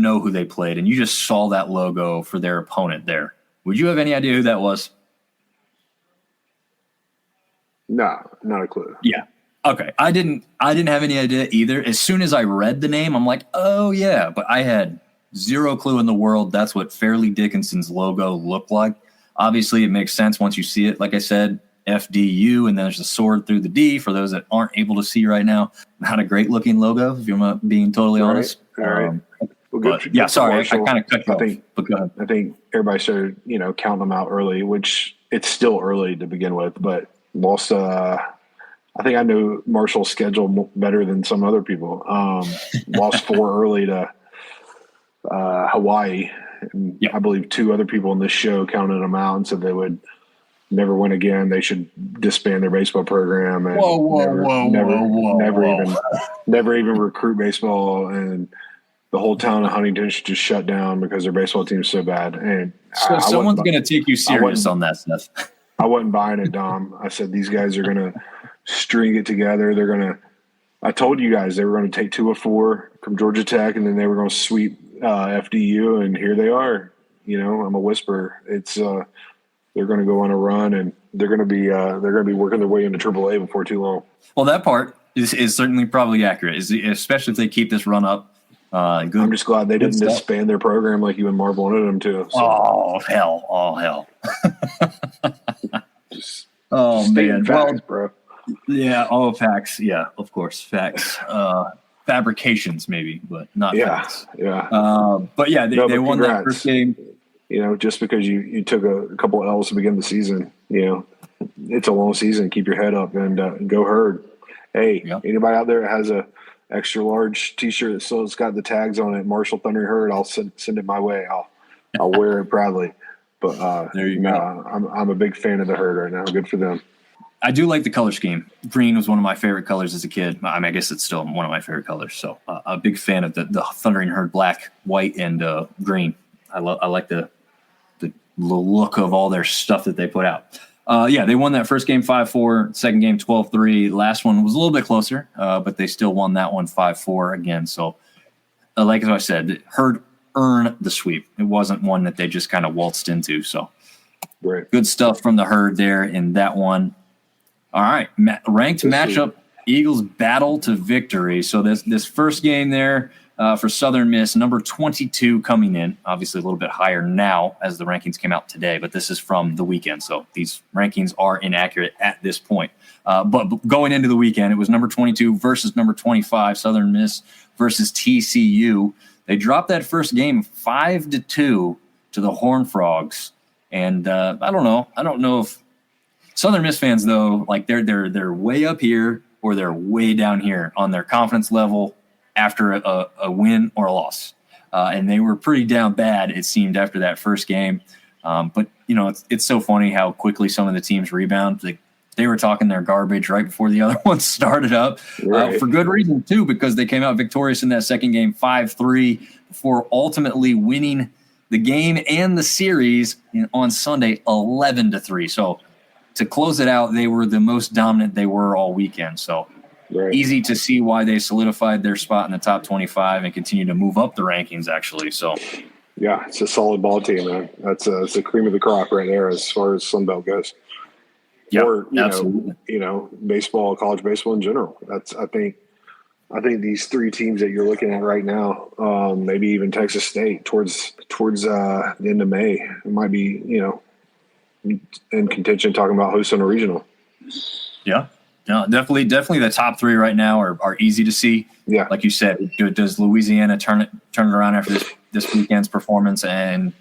know who they played and you just saw that logo for their opponent there, would you have any idea who that was? No, not a clue. Yeah. Okay. I didn't have any idea either. As soon as I read the name, I'm like, oh yeah, but I had zero clue in the world that's what Fairleigh Dickinson's logo looked like. Obviously, it makes sense once you see it. Like I said, FDU, and then there's a sword through the D for those that aren't able to see right now. Not a great looking logo, if you're being totally honest. All right. Sorry, I kind of cut you off. But go ahead. I think everybody started, counting them out early, which it's still early to begin with, but lost. I think I knew Marshall's schedule better than some other people. Lost 4 early to Hawaii. And I believe 2 other people in this show counted them out and said they would never win again. They should disband their baseball program and never even recruit baseball. And the whole town of Huntington should just shut down because their baseball team's so bad. And so someone's going to take you serious on that stuff. I wasn't buying it, Dom. I said these guys are going to string it together. They're going to. I told you guys they were going to take 2 of 4 from Georgia Tech, and then they were going to sweep FDU, and here they are. I'm a whisperer. It's they're going to go on a run, and they're going to be working their way into AAA before too long. Well, that part is certainly probably accurate, especially if they keep this run up. I'm just glad they didn't disband their program like you and Marv wanted them to. So. Oh hell! Man, facts, bro. Yeah, facts. Yeah, of course, facts. Fabrications maybe, but not facts. Yeah. But yeah, they won that first game. Just because you took a couple of L's to begin the season, it's a long season. Keep your head up and go Herd. Hey, anybody out there that has a extra large T-shirt that still has got the tags on it, Marshall Thundering Herd, I'll send it my way. I'll wear it proudly. But there you go. I'm a big fan of the Herd right now. Good for them. I do like the color scheme. Green was one of my favorite colors as a kid. I mean, I guess it's still one of my favorite colors. So a big fan of the Thundering Herd black, white, and green. I like the look of all their stuff that they put out. They won that first game 5-4, second game 12-3. Last one was a little bit closer, but they still won that one 5-4 again. So, like I said, Herd earned the sweep. It wasn't one that they just kind of waltzed into. So, Good stuff from the Herd there in that one. All right, ranked matchup, Eagles battle to victory. So this first game there for Southern Miss, number 22 coming in, obviously a little bit higher now as the rankings came out today, but this is from the weekend. So these rankings are inaccurate at this point. But going into the weekend, it was number 22 versus number 25, Southern Miss versus TCU. They dropped that first game 5-2 to the Horned Frogs. And I don't know if Southern Miss fans, though, like they're way up here or they're way down here on their confidence level after a win or a loss. And they were pretty down bad, it seemed, after that first game. But, it's so funny how quickly some of the teams rebound. They were talking their garbage right before the other ones started up for good reason, too, because they came out victorious in that second game 5-3 before ultimately winning the game and the series on Sunday 11-3. So to close it out, they were the most dominant they were all weekend. So easy to see why they solidified their spot in the top 25 and continue to move up the rankings, actually. So, yeah, it's a solid ball team, man. That's the cream of the crop right there as far as sunbelt goes. Yeah, or absolutely. Baseball, college baseball in general. I think I think these three teams that you're looking at right now, maybe even Texas State towards the end of May, it might be, in contention talking about hosting a regional. Yeah. No, definitely the top three right now are easy to see. Yeah. Like you said, does Louisiana turn it around after this weekend's performance, and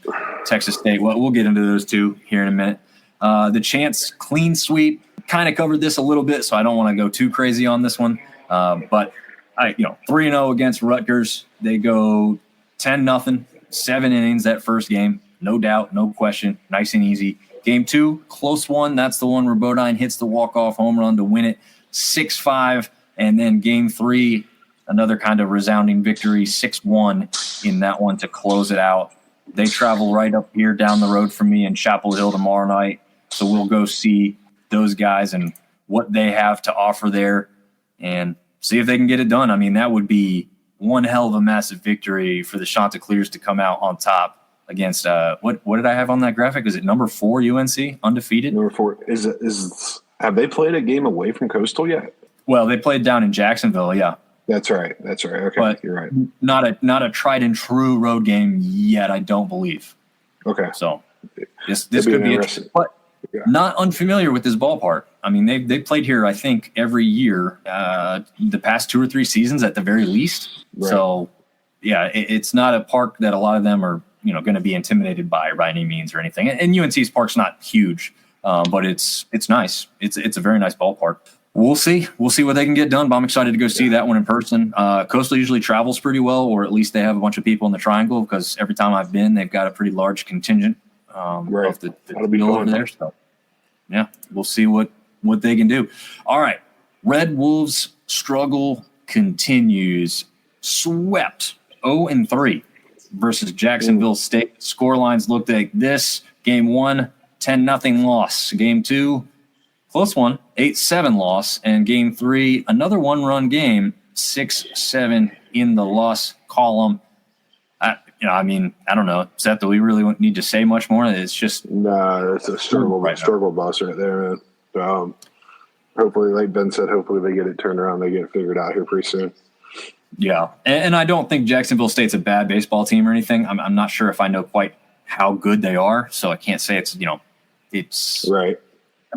Texas State? Well, we'll get into those two here in a minute. The Chance clean sweep, kind of covered this a little bit, so I don't want to go too crazy on this one. But 3-0 against Rutgers. They go 10-0, 7 innings that first game. No doubt, no question. Nice and easy. Game 2, close one. That's the one where Bodine hits the walk-off home run to win it 6-5. And then Game 3, another kind of resounding victory, 6-1 in that one to close it out. They travel right up here down the road from me in Chapel Hill tomorrow night. So we'll go see those guys and what they have to offer there and see if they can get it done. I mean, that would be one hell of a massive victory for the Chanticleers to come out on top against what did I have on that graphic? Is it number 4 UNC undefeated? Number 4 is have they played a game away from Coastal yet? Well, they played down in Jacksonville, yeah. That's right. Okay, but you're right. Not a tried and true road game yet, I don't believe. Okay. So this could be interesting. But not unfamiliar with this ballpark. I mean, they played here, I think, every year, the past 2 or 3 seasons at the very least. Right. So, yeah, it's not a park that a lot of them are, going to be intimidated by any means or anything. And UNC's park's not huge, but it's nice. It's a very nice ballpark. We'll see what they can get done, but I'm excited to go see that one in person. Coastal usually travels pretty well, or at least they have a bunch of people in the Triangle, because every time I've been, they've got a pretty large contingent of the deal over there. So, yeah, we'll see what they can do. All right, Red Wolves' struggle continues. Swept 0-3 versus Jacksonville State. Scorelines looked like this. Game 1, 10-0 loss. Game 2, close one, 8-7 loss. And Game 3, another 1-run game, 6-7 in the loss column. I don't know, Seth, do we really need to say much more? It's just it's a struggle bus right there, man. Hopefully, like Ben said, hopefully they get it turned around. They get it figured out here pretty soon. Yeah, and I don't think Jacksonville State's a bad baseball team or anything. I'm not sure if I know quite how good they are, so I can't say it's right.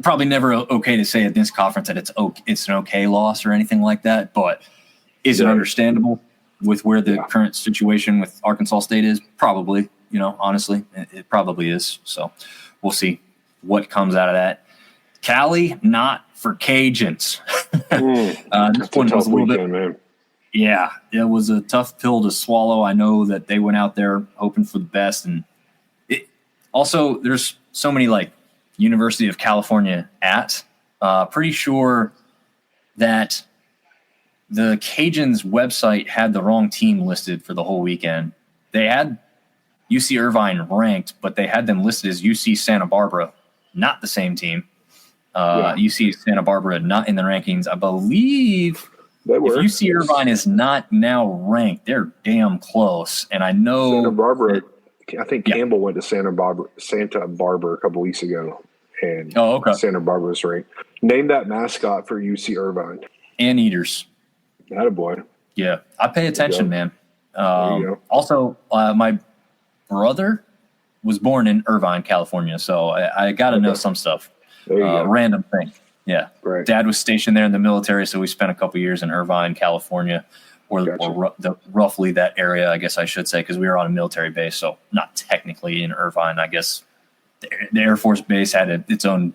Probably never okay to say at this conference that it's an okay loss or anything like that. But is it understandable with where the current situation with Arkansas State is? Probably. Honestly, it probably is. So we'll see what comes out of that. Cali, not for Cajuns. This one was a little bit, man. Yeah, it was a tough pill to swallow. I know that they went out there hoping for the best, and also there's so many University of California pretty sure that the Cajuns website had the wrong team listed for the whole weekend. They had UC Irvine ranked, but they had them listed as UC Santa Barbara, not the same team. UC Santa Barbara not in the rankings. I believe if UC Irvine is not now ranked, they're damn close. And I know Santa Barbara. I think Campbell went to Santa Barbara a couple weeks ago, and Santa Barbara was ranked. Name that mascot for UC Irvine. Anteaters. Attaboy. Yeah, I pay attention, man. Also, my brother was born in Irvine, California, so I got to know some stuff. Random thing. Yeah. Right. Dad was stationed there in the military, so we spent a couple years in Irvine, California, or roughly that area, I guess I should say, because we were on a military base, so not technically in Irvine. I guess the Air Force Base had its own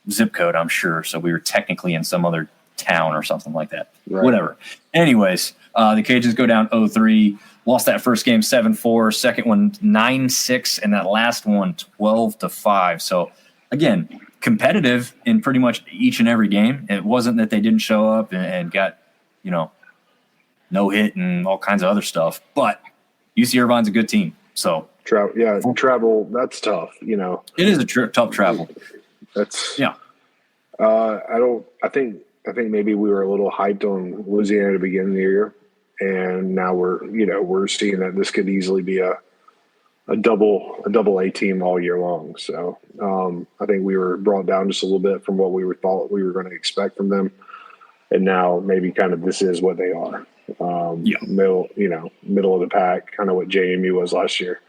zip code, I'm sure, so we were technically in some other town or something like that. Right. Whatever. Anyways, the Cajuns go down 0-3, lost that first game 7-4, second one 9-6, and that last one 12-5. So, again, competitive in pretty much each and every game. It wasn't that they didn't show up and got, no hit and all kinds of other stuff. But UC Irvine's a good team. So travel, that's tough. It is a tough travel. That's I think maybe we were a little hyped on Louisiana at the beginning of the year, and now we're seeing that this could easily be a double A team all year long. So I think we were brought down just a little bit from what we thought we were going to expect from them. and now maybe kind of this is what they are. Middle of the pack, kind of what JMU was last year,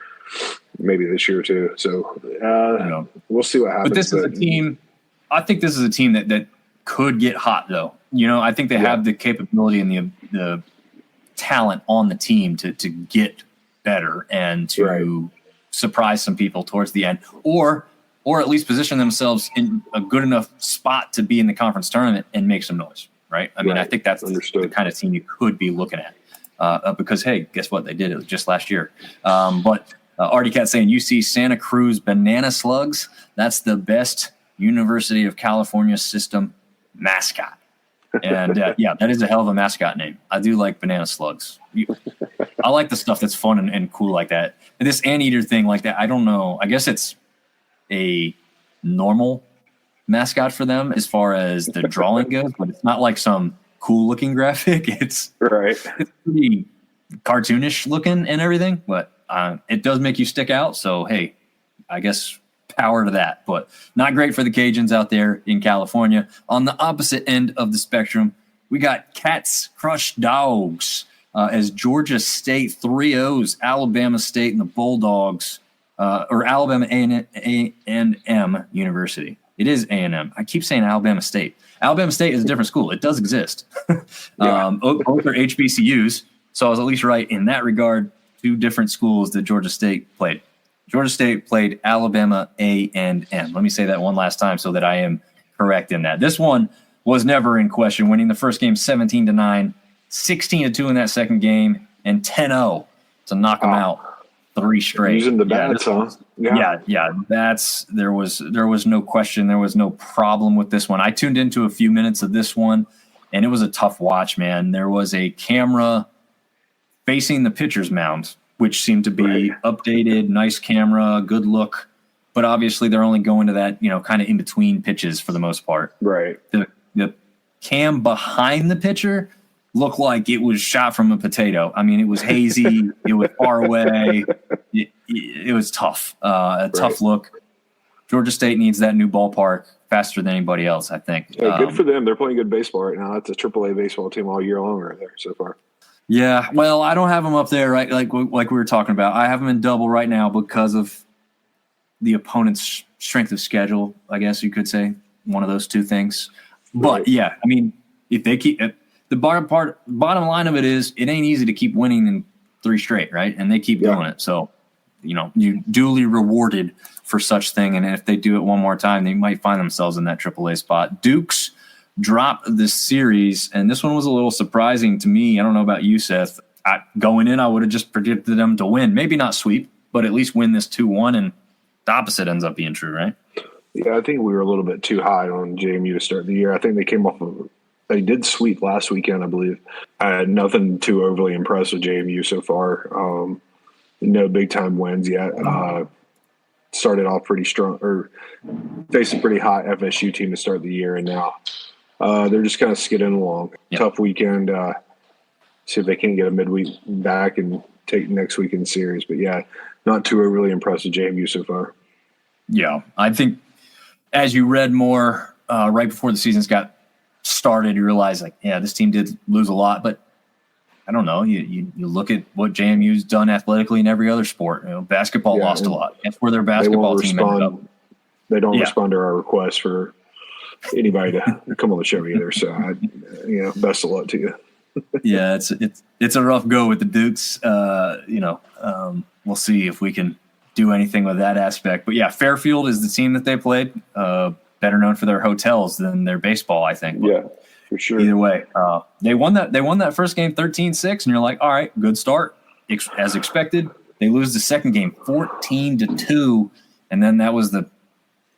maybe this year too. So we'll see what happens. But this is a team. I think this is a team that could get hot, though. I think they have the capability and the talent on the team to get better and to surprise some people towards the end, or at least position themselves in a good enough spot to be in the conference tournament and make some noise. Right. I mean, I think that's the kind of team you could be looking at because, hey, guess what? They did it just last year. But Artie Cat saying UC Santa Cruz Banana Slugs. That's the best University of California system mascot. And that is a hell of a mascot name. I do like Banana Slugs. I like the stuff that's fun and cool like that. And this anteater thing like that, I don't know. I guess it's a normal mascot for them as far as the drawing goes, but it's not like some cool looking graphic. It's pretty cartoonish looking and everything, but it does make you stick out. So, hey, I guess power to that, but not great for the Cajuns out there in California. On the opposite end of the spectrum, we got Cats Crush Dogs as Georgia State 3-0s Alabama State and the Bulldogs, or Alabama A&M University. It is A&M. I keep saying Alabama State. Alabama State is a different school. It does exist. Both are HBCUs, so I was at least right in that regard. Two different schools that Georgia State played. Georgia State played Alabama A&M. Let me say that one last time so that I am correct in that. This one was never in question, winning the first game 17-9, 16-2 in that second game, and 10-0 to knock them out 3 straight. Using the bats, huh? There was no question. There was no problem with this one. I tuned into a few minutes of this one, and it was a tough watch, man. There was a camera facing the pitcher's mound, which seemed to be updated, nice camera, good look. But obviously they're only going to that, kind of in between pitches for the most part. Right. The cam behind the pitcher looked like it was shot from a potato. I mean, it was hazy. It was far away. It was tough. Tough look. Georgia State needs that new ballpark faster than anybody else, I think. Yeah, good for them. They're playing good baseball right now. That's a AAA baseball team all year long right there so far. Yeah, well, I don't have them up there, right? Like we were talking about. I have them in double right now because of the opponent's strength of schedule, I guess you could say. One of those two things. But, yeah, I mean, if they keep the bottom line of it is it ain't easy to keep winning in 3 straight, right? And they keep doing it. So, you duly rewarded for such thing. And if they do it one more time, they might find themselves in that AAA spot. Dukes dropped this series, and this one was a little surprising to me. I don't know about you, Seth. Going in, I would have just predicted them to win. Maybe not sweep, but at least win this 2-1, and the opposite ends up being true, right? Yeah, I think we were a little bit too high on JMU to start the year. I think they did sweep last weekend, I believe. I had nothing too overly impressed with JMU so far. No big-time wins yet. Started off pretty strong, or faced a pretty hot FSU team to start the year, and now they're just kind of skidding along. Yep. Tough weekend. See if they can get a midweek back and take next weekend series. But, yeah, not too overly impressed with JMU so far. Yeah, I think as you read more right before the seasons got started, you realize, this team did lose a lot. But, I don't know, you look at what JMU's done athletically in every other sport. Basketball lost a lot. That's where their basketball team ended up. They don't respond to our requests for anybody to come on the show either. So, best of luck to you. Yeah, it's a rough go with the Dukes. We'll see if we can do anything with that aspect. But yeah, Fairfield is the team that they played. Better known for their hotels than their baseball, I think. But yeah, for sure. Either way, they won that first game 13-6, and you're like, all right, good start as expected. They lose the second game 14-2, and then that was the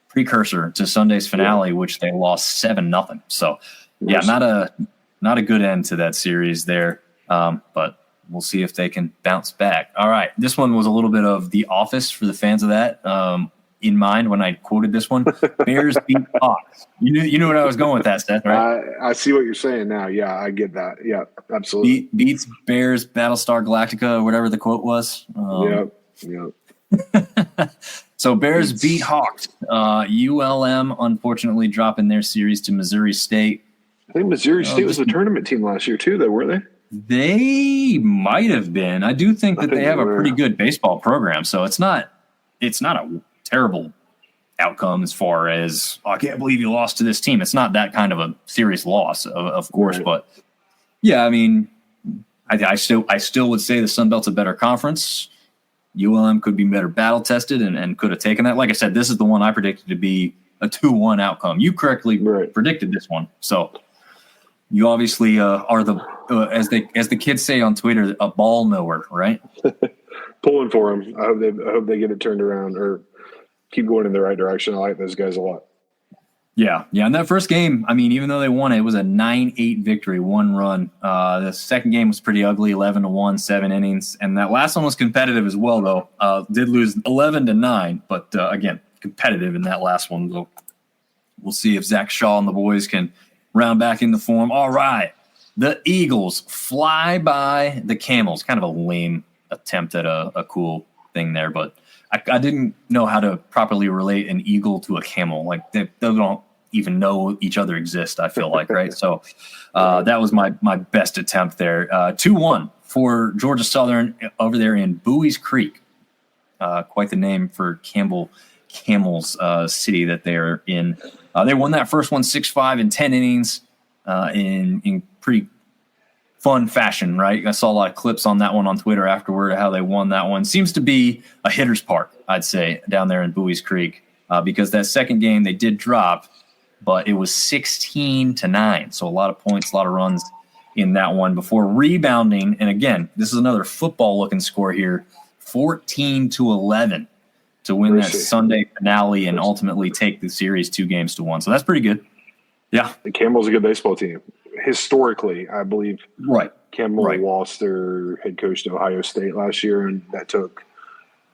precursor to Sunday's finale, which they lost 7-0. So yeah, not a good end to that series there. But we'll see if they can bounce back. All right. This one was a little bit of The Office for the fans of that in mind when I quoted this one. Bears beat Hawks. You knew what I was going with that, Seth, right? I see what you're saying now. Yeah, I get that. Yeah, absolutely. Beats Bears Battlestar Galactica or whatever the quote was. Yep. So Bears beat Hawks. ULM, unfortunately, dropping their series to Missouri State think Missouri State was the tournament team last year too, though, weren't they? They might have been. I do think that they have a pretty good baseball program, so it's not a terrible outcome as far as, I can't believe you lost to this team. It's not that kind of a serious loss, of course, right. But yeah, I mean, I still would say the Sun Belt's a better conference. ULM could be better battle tested and could have taken that. Like I said, this is the one I predicted to be a 2-1 outcome. You correctly predicted this one, so you obviously are the as the kids say on Twitter, a ball knower, right? Pulling for them. I hope they get it turned around or keep going in the right direction. I like those guys a lot. Yeah. In that first game, I mean, even though they won it was a 9-8 victory, 1 run. The second game was pretty ugly, 11-1, 7 innings, and that last one was competitive as well. Though did lose 11-9, but again, competitive in that last one. So we'll see if Zach Shaw and the boys can round back into form. All right, the Eagles fly by the Camels. Kind of a lame attempt at a cool thing there, but I didn't know how to properly relate an eagle to a camel. Like they don't even know each other exist, I feel like, right? So that was my best attempt there. 2-1 for Georgia Southern over there in Bowie's Creek. Quite the name for Camel's city that they're in. They won that first one 6-5 in 10 innings in pretty fun fashion, right? I saw a lot of clips on that one on Twitter afterward, how they won that one. Seems to be a hitter's park, I'd say, down there in Bowie's Creek, because that second game they did drop, but it was 16-9. So a lot of points, a lot of runs in that one before rebounding. And again, this is another football-looking score here, 14-11 to win that Sunday finale and ultimately take the series 2-1. So that's pretty good. Yeah. The Camels a good baseball team. Historically, I believe Campbell lost their head coach to Ohio State last year, and that took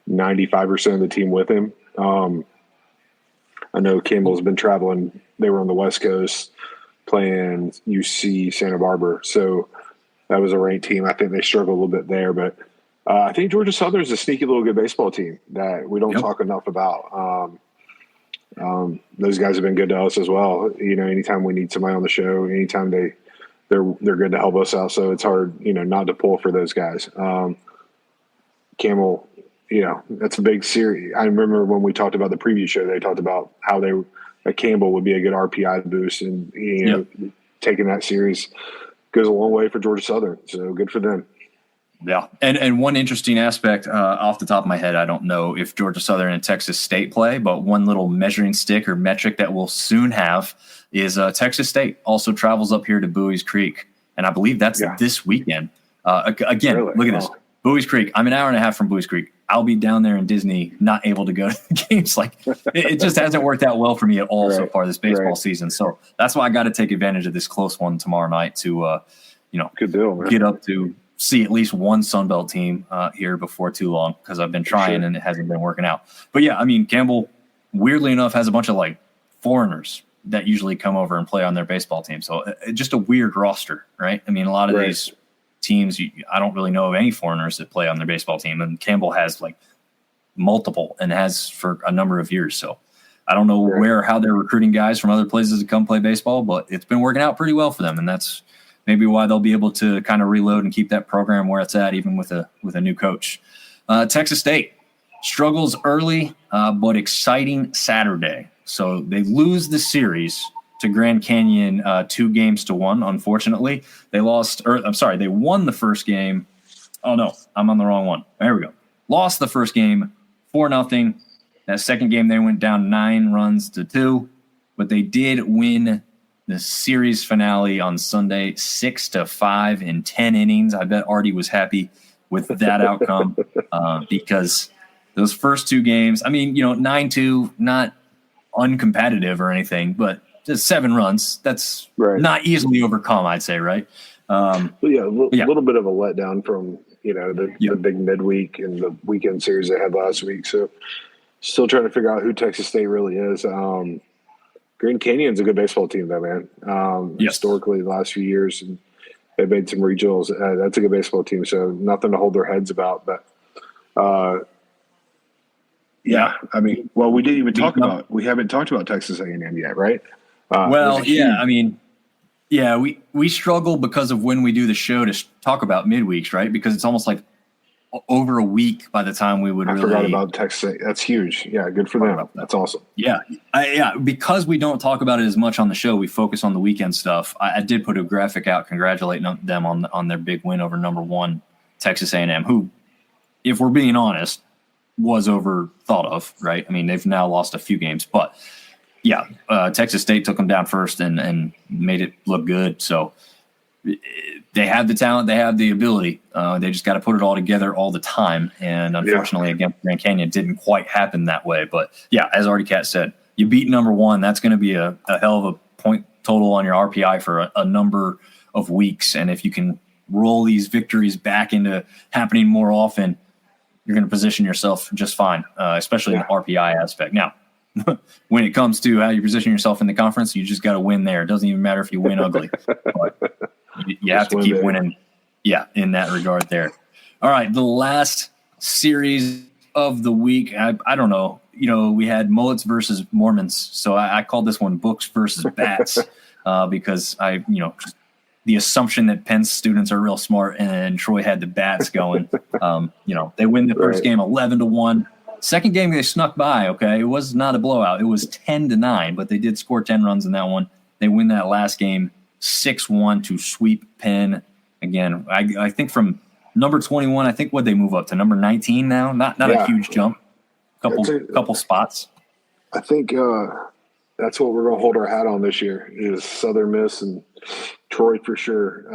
95% of the team with him. I know Campbell's been traveling. They were on the West Coast playing UC Santa Barbara, so that was a ranked team. I think they struggled a little bit there, but I think Georgia Southern is a sneaky little good baseball team that we don't talk enough about. Those guys have been good to us as well. You know, anytime we need somebody on the show, anytime they're good to help us out. So it's hard, not to pull for those guys. Camel, that's a big series. I remember when we talked about the preview show, they talked about how Campbell would be a good RPI boost, and taking that series goes a long way for Georgia Southern. So good for them. Yeah, and one interesting aspect off the top of my head, I don't know if Georgia Southern and Texas State play, but one little measuring stick or metric that we'll soon have is Texas State also travels up here to Bowie's Creek, and I believe that's this weekend. Again, really? Look at this. Bowie's Creek. I'm an hour and a half from Bowie's Creek. I'll be down there in Disney, not able to go to the games. Like it just hasn't worked out well for me at all so far this baseball season. So that's why I got to take advantage of this close one tomorrow night to, good deal, man. Get up to see at least one Sunbelt team here before too long, because I've been trying and it hasn't been working out. But yeah, I mean, Campbell, weirdly enough, has a bunch of like foreigners that usually come over and play on their baseball team. So just a weird roster, right? I mean, a lot of these teams, I don't really know of any foreigners that play on their baseball team, and Campbell has like multiple and has for a number of years. So I don't know where or how they're recruiting guys from other places to come play baseball, but it's been working out pretty well for them, and that's maybe why they'll be able to kind of reload and keep that program where it's at, even with a new coach. Texas State struggles early, but exciting Saturday. So they lose the series to Grand Canyon 2-1. Unfortunately, they won the first game. Oh no, I'm on the wrong one. There we go. Lost the first game 4-0. That second game they went down 9-2, but they did win the series finale on Sunday 6-5 in 10 innings. I bet Artie was happy with that outcome because those first two games, I mean, 9-2, not uncompetitive or anything, but just 7 runs. That's not easily overcome, I'd say, right? A little bit of a letdown from, the big midweek and the weekend series they had last week. So still trying to figure out who Texas State really is. Grand Canyon's a good baseball team, though, man. Historically, the last few years, and they've made some regionals. That's a good baseball team, so nothing to hold their heads about. But, I mean, well, we didn't even we haven't talked about Texas A&M yet, right? I mean, Yeah, we struggle because of when we do the show to talk about midweeks, right? Because it's almost like over a week by the time we would I really. forgot about Texas. That's huge. Yeah, good for them. That's awesome. Yeah, because we don't talk about it as much on the show, we focus on the weekend stuff. I did put a graphic out congratulating them on their big win over number 1 Texas A&M, who, if we're being honest, was over thought of, right? I mean, they've now lost a few games, but yeah, Texas State took them down first and made it look good. So they have the talent, they have the ability. They just got to put it all together all the time. And unfortunately, against Grand Canyon, it didn't quite happen that way. But yeah, as Artie Cat said, you beat number 1. That's going to be a hell of a point total on your RPI for a number of weeks. And if you can roll these victories back into happening more often, you're going to position yourself just fine, especially in the RPI aspect. Now, when it comes to how you position yourself in the conference, you just got to win there. It doesn't even matter if you win ugly. But you have to keep winning. Yeah, in that regard there. All right, the last series of the week, I don't know. You know, we had mullets versus Mormons. So I called this one books versus bats because the assumption that Penn students are real smart and Troy had the bats going. They win the first game 11-1. Second game they snuck by. Okay, it was not a blowout. It was 10-9, but they did score 10 runs in that one. They win that last game 6-1 to sweep Penn. Again, I think from number 21, I think what they move up to number 19 now. Not a huge jump. Couple spots. I think that's what we're going to hold our hat on this year is Southern Miss and Troy for sure.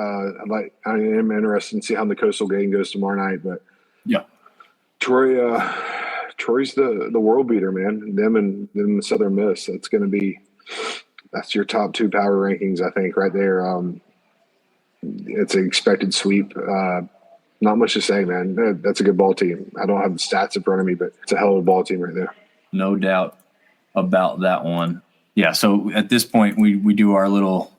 I am interested to see how the Coastal game goes tomorrow night, but yeah, Troy's the world beater, man. Them and Southern Miss. That's your top 2 power rankings, I think, right there. It's an expected sweep. Not much to say, man. That's a good ball team. I don't have the stats in front of me, but it's a hell of a ball team right there. No doubt about that one. Yeah, so at this point, we do our little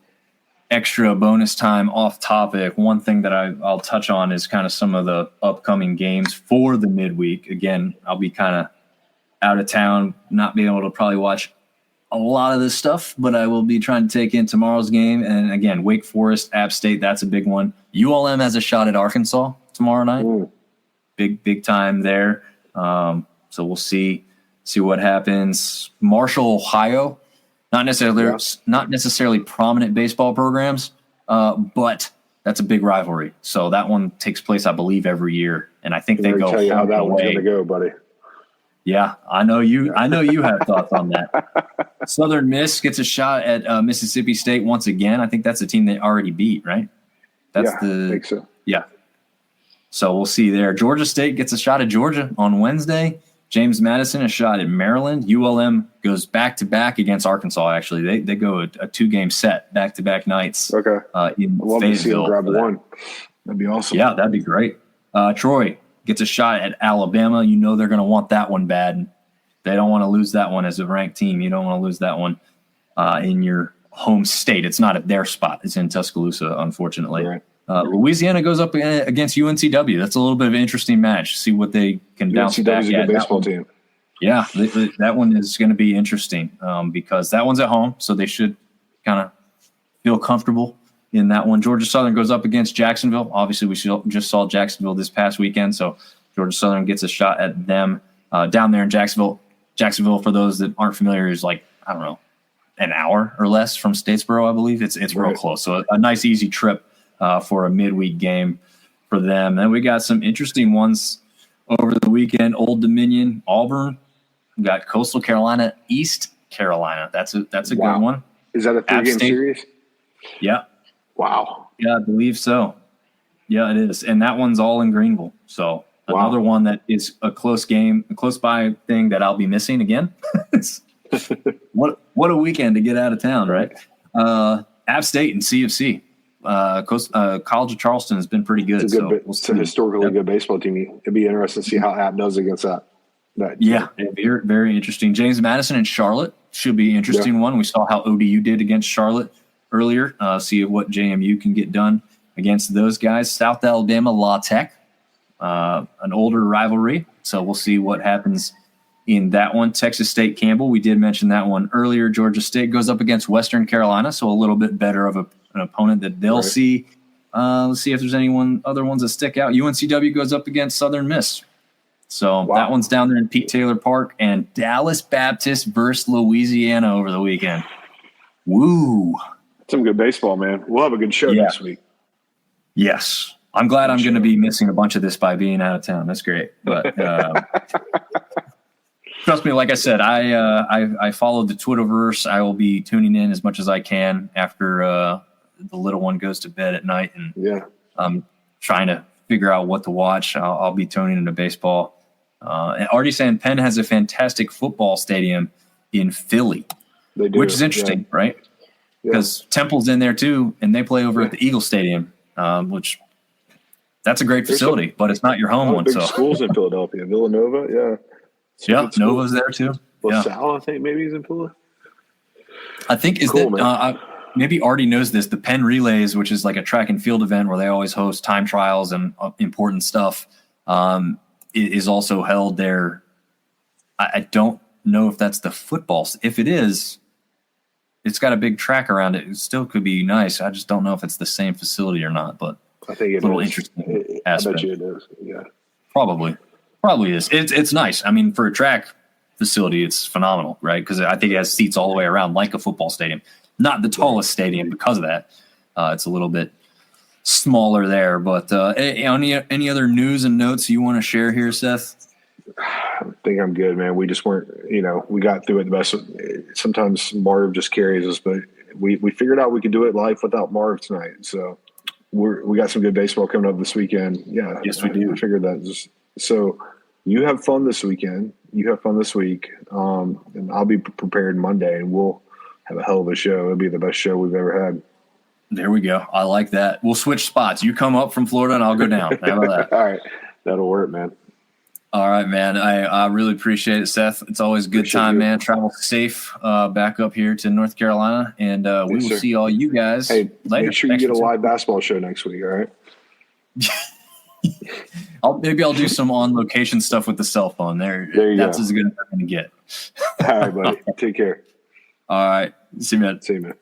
extra bonus time off topic. One thing that I'll touch on is kind of some of the upcoming games for the midweek. Again, I'll be kind of out of town, not being able to probably watch a lot of this stuff, but I will be trying to take in tomorrow's game. And again, Wake Forest, App State, that's a big one. ULM has a shot at Arkansas tomorrow night. Ooh. Big time there. So we'll see what happens. Marshall, Ohio, not necessarily prominent baseball programs, but that's a big rivalry. So that one takes place, I believe, every year, and I think they go. Tell you how that one's going to go, buddy. Yeah, I know you have thoughts on that. Southern Miss gets a shot at Mississippi State once again. I think that's a team they already beat, right? I think so. Yeah. So we'll see there. Georgia State gets a shot at Georgia on Wednesday. James Madison a shot at Maryland. ULM goes back-to-back against Arkansas, actually. They go a 2-game set, back-to-back nights. Okay. In I'd love to see them grab one. That'd be awesome. Yeah, that'd be great. Troy gets a shot at Alabama. You know they're going to want that one bad. They don't want to lose that one as a ranked team. You don't want to lose that one in your home state. It's not at their spot. It's in Tuscaloosa, unfortunately. Right. Louisiana goes up against UNCW. That's a little bit of an interesting match. See what they can bounce back at. Good baseball team. Yeah, that one is going to be interesting because that one's at home, so they should kind of feel comfortable in that one. Georgia Southern goes up against Jacksonville. Obviously, we just saw Jacksonville this past weekend, so Georgia Southern gets a shot at them down there in Jacksonville. Jacksonville, for those that aren't familiar, is like, I don't know, an hour or less from Statesboro, I believe. It's real close, so a nice, easy trip for a midweek game for them. Then we got some interesting ones over the weekend. Old Dominion, Auburn. We got Coastal Carolina, East Carolina. That's a good one. Is that a 3-game series? Yeah. Wow. Yeah, I believe so. Yeah, it is. And that one's all in Greenville. So another one that is a close game, a close by thing that I'll be missing again. What a weekend to get out of town, right? App State and CFC. College of Charleston has been pretty good. It's a historically good baseball team. It'd be interesting to see how App does against that. Yeah, very, very interesting. James Madison and Charlotte should be an interesting one. We saw how ODU did against Charlotte earlier. See what JMU can get done against those guys. South Alabama, La Tech, an older rivalry. So we'll see what happens in that one. Texas State, Campbell, we did mention that one earlier. Georgia State goes up against Western Carolina, so a little bit better of an an opponent that they'll see. Let's see if there's other ones that stick out. UNCW goes up against Southern Miss. So that one's down there in Pete Taylor Park, and Dallas Baptist versus Louisiana over the weekend. Woo. Some good baseball, man. We'll have a good show next week. Yes. I'm glad I'm going to be missing a bunch of this by being out of town. That's great. But trust me, like I said, I followed the Twitterverse. I will be tuning in as much as I can after the little one goes to bed at night. And I'm trying to figure out what to watch. I'll be tuning into baseball. And already saying Penn has a fantastic football stadium in Philly, which is interesting, right? Because Temple's in there too, and they play over at the Eagle Stadium, which that's a great facility, but it's not your home one. Big schools in Philadelphia, Villanova, Nova's there too. LaSalle, I think maybe he's in Philly. I think maybe Artie knows this. The Penn Relays, which is like a track and field event where they always host time trials and important stuff, is also held there. I don't know if that's the football. If it is, it's got a big track around it. It still could be nice. I just don't know if it's the same facility or not, but I think it's a little interesting aspect. I bet you it is. Yeah, probably is. It's nice. I mean, for a track facility, it's phenomenal, right? Because I think it has seats all the way around, like a football stadium. Not the tallest stadium because of that. It's a little bit smaller there. But any other news and notes you want to share here, Seth? I think I'm good, man. We just weren't, we got through it the best. Sometimes Marv just carries us, but we figured out we could do it live without Marv tonight. So we got some good baseball coming up this weekend. Yeah. Yes, we do. I figured that. So you have fun this weekend. You have fun this week. And I'll be prepared Monday, and we'll have a hell of a show. It'll be the best show we've ever had. There we go. I like that. We'll switch spots. You come up from Florida and I'll go down. How about that? All right. That'll work, man. All right, man. I really appreciate it, Seth. It's always a good time, man. Travel safe back up here to North Carolina, and we will see all you guys later. Make sure you get a live basketball show next week, all right? Maybe I'll do some on-location stuff with the cell phone. There you go. That's as good as I'm going to get. All right, buddy. Take care. All right. See you, man. See you, man.